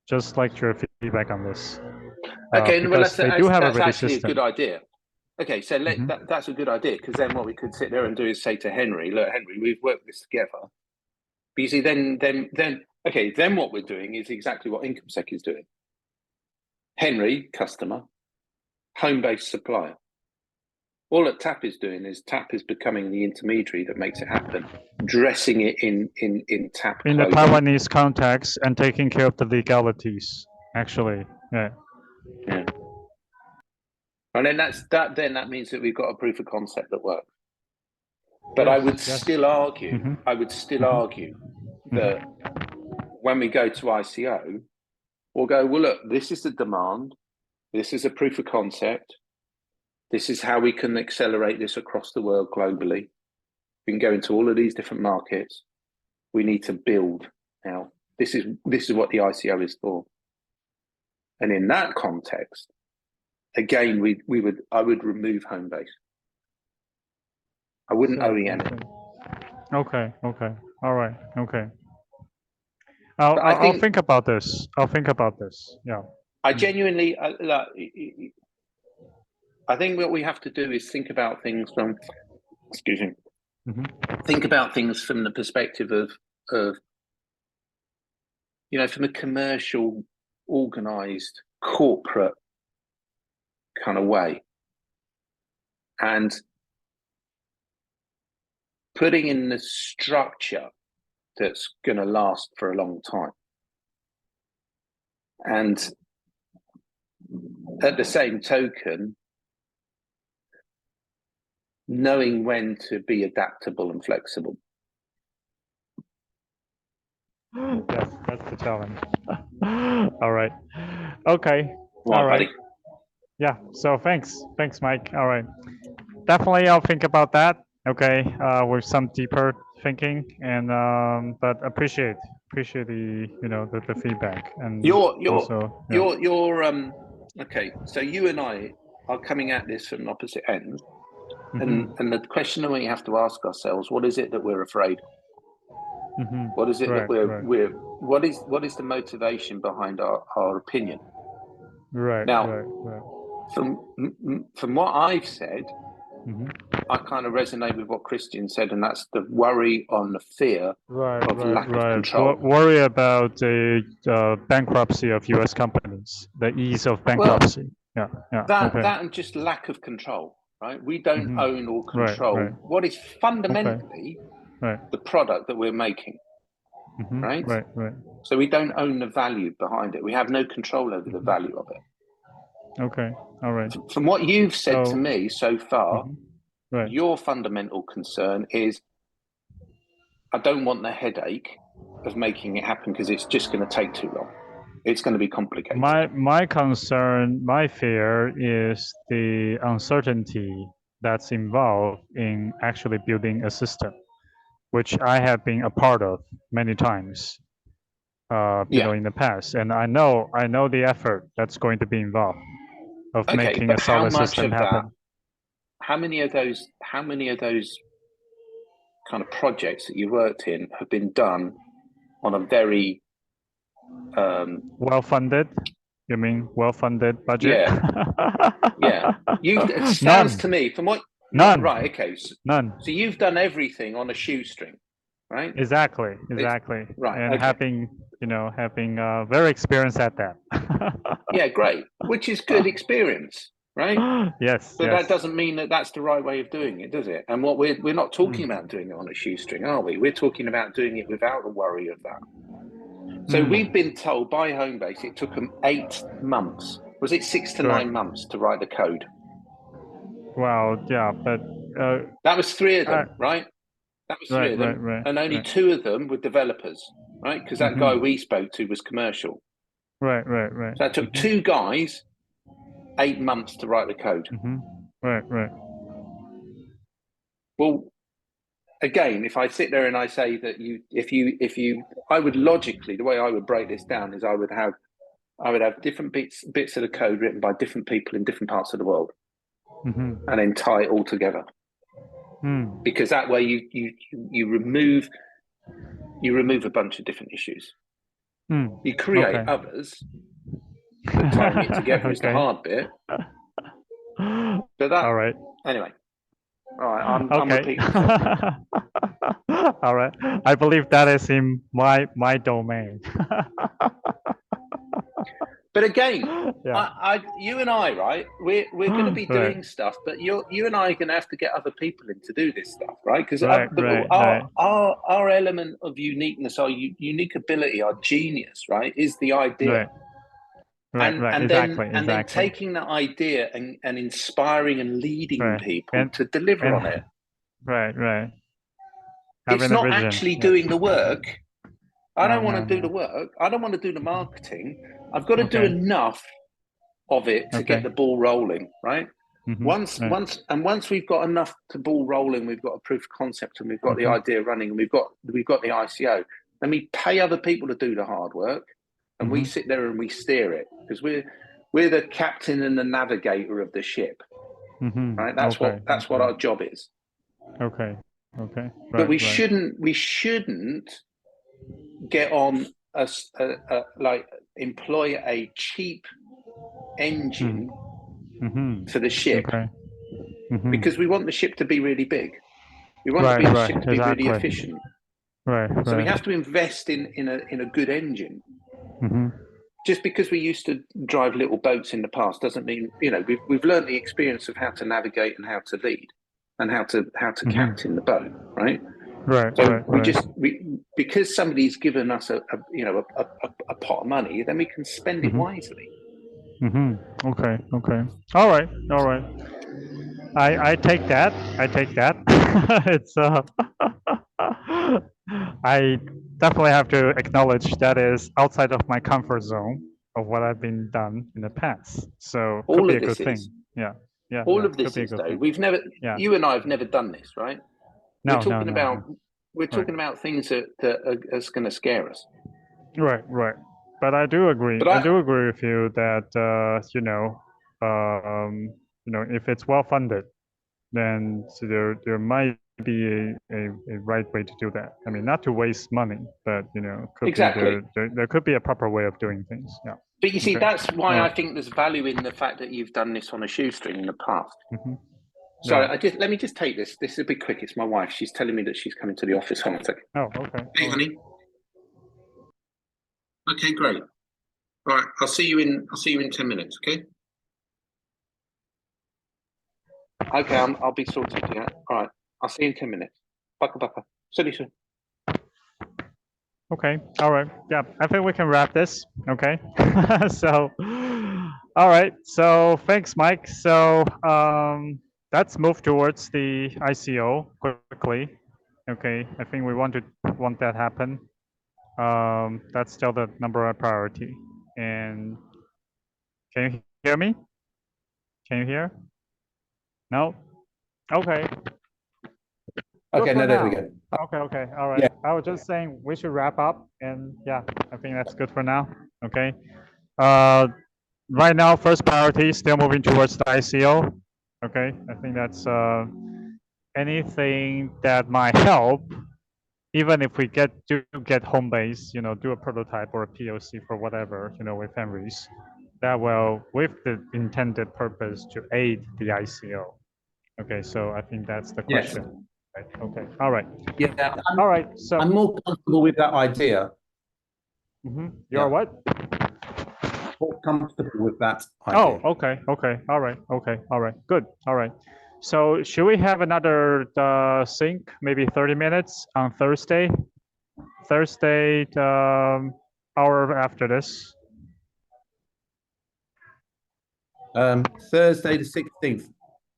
Just like your feedback on this. Okay, well that's actually system. a good idea. Okay, so that's a good idea, because then what we could sit there and do is say to Henry, look, Henry, we've worked this together. But you see, then what we're doing is exactly what IncomeSec is doing. Henry, customer, Homebase supplier. All that TAPP is doing is TAPP is becoming the intermediary that makes it happen, dressing it in TAPP in clothing. The Taiwanese context and taking care of the legalities, actually. Yeah. And then that means that we've got a proof of concept that works. But I would still argue, that when we go to ICO, we'll go, well, look, this is the demand. This is a proof of concept. This is how we can accelerate this across the world globally. We can go into all of these different markets. We need to build now. This is what the ICO is for. And in that context, again, I would remove Homebase. I wouldn't OEM it. Okay. All right. Okay. But I I'll think think about this. Yeah. I genuinely, I think what we have to do is think about things from, excuse me, think about things from the perspective of from a commercial, organized, corporate kind of way, and putting in the structure that's going to last for a long time. And at the same token, knowing when to be adaptable and flexible. Yes, that's the challenge. All right. Okay. Right, All right. buddy. Yeah. So thanks, Mike. All right. Definitely, I'll think about that. Okay. With some deeper thinking, and but appreciate the the feedback and okay. So you and I are coming at this from opposite ends, and the question that we have to ask ourselves: what is it that we're afraid of? What is it that what is the motivation behind our opinion? Right. Now, from what I've said, I kind of resonate with what Christian said, and that's the worry on the fear of lack of control. Worry about the bankruptcy of U.S. companies, the ease of bankruptcy. That and just lack of control, right? We don't own or control what is fundamentally the product that we're making, right? So we don't own the value behind it. We have no control over the value of it. Okay, all right. From what you've said to me so far, your fundamental concern is, I don't want the headache of making it happen because it's just going to take too long. It's going to be complicated. My concern, my fear is the uncertainty that's involved in actually building a system, which I have been a part of many times, in the past, and I know the effort that's going to be involved of making a solid system happen. How many of those kind of projects that you worked in have been done on a very well-funded? You mean well-funded budget? Yeah. It sounds to me from what none. Right. Okay. None. So you've done everything on a shoestring, right? Exactly. Right. And having very experienced at that. Yeah, great. Which is good experience, right? Yes. But that doesn't mean that that's the right way of doing it, does it? And what we're not talking about doing it on a shoestring, are we? We're talking about doing it without the worry of that. So we've been told by Homebase it took them 8 months. Was it 6 to 9 months to write the code? Well, yeah, but that was 3 of them, right? That was 3 of them, and only 2 of them were developers, right? Because that guy we spoke to was commercial. Right. So that took 2 guys 8 months to write the code. Right. Well, again, if I sit there and I say that I would logically, the way I would break this down is I would have different bits of the code written by different people in different parts of the world, and then tie it all together. Because that way you remove a bunch of different issues. You create others, but tying it together is the hard bit. So that, all right. Anyway. All right, I'm repeating. All right, I believe that is in my domain. But again, you and I, right? We're going to be doing stuff, but you and I are going to have to get other people in to do this stuff, right? Because our element of uniqueness, our unique ability, our genius, right, is the idea. And then taking that idea and inspiring and leading people to deliver on it. Right. It's not actually doing the work. I don't want to do the work. I don't want to do the marketing. I've got to do enough of it to get the ball rolling, right? Once we've got enough to ball rolling, we've got a proof of concept and we've got the idea running and we've got the ICO. Then we pay other people to do the hard work, and we sit there and we steer it because we're the captain and the navigator of the ship, right? That's what our job is. Okay. Okay. Right, but we shouldn't get on like employ a cheap engine for the ship because we want the ship to be really big. We want the ship to be really efficient. So we have to invest in a good engine. Just because we used to drive little boats in the past doesn't mean, you know, we've learned the experience of how to navigate and how to lead and how to captain the boat, right? Because somebody's given us a pot of money, then we can spend it wisely. Okay. Okay. All right. All right. I take that. I take that. It's I definitely have to acknowledge that is outside of my comfort zone of what I've been done in the past. So could be a good thing. Yeah. Yeah. All of this is though. We've never. You and I have never done this, right? No. We're talking about. We're talking about things that are going to scare us. Right. Right. But I do agree. But I do agree with you that if it's well funded, then there might be a right way to do that. I mean, not to waste money, but could be there could be a proper way of doing things. Yeah. But you see, that's why I think there's value in the fact that you've done this on a shoestring in the past. Sorry, let me just take this. This will be quick. It's my wife. She's telling me that she's coming to the office. Hold on a second. Oh, okay. Hey, honey. Okay, great. All right, I'll see you in 10 minutes. Okay. Okay, I'll be sorted. Yeah. All right. I'll see you in 10 minutes. Baka. See you soon. Okay. All right. Yeah, I think we can wrap this. Okay. So, all right. So thanks, Mike. So let's move towards the ICO quickly. Okay. I think we want that happen. That's still the number one priority. And can you hear me? Can you hear? No? Okay. Okay, no, there we go. Okay, all right. Yeah. I was just saying we should wrap up, and yeah, I think that's good for now. Okay. Right now, first priority still moving towards the ICO. Okay, I think that's anything that might help, even if we get home base, do a prototype or a POC for whatever, with Henry's, that will with the intended purpose to aid the ICO. Okay, so I think that's the question. Yes. Right. Okay. All right. Yeah. All right. So I'm more comfortable with that idea. You're what? More comfortable with that idea. Oh, okay. Okay. All right. Okay. All right. Good. All right. So should we have another sync, maybe 30 minutes on Thursday? Thursday, hour after this. Thursday the 16th.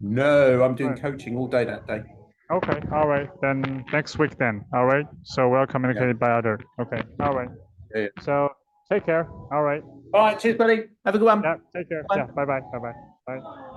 No, I'm doing coaching all day that day. Okay, all right. Then next week then, all right? So we'll communicate by other. Okay, all right. Yeah. So take care, all right. All right, cheers, buddy. Have a good one. Yeah, take care. Bye. Yeah, bye-bye, bye-bye. Bye.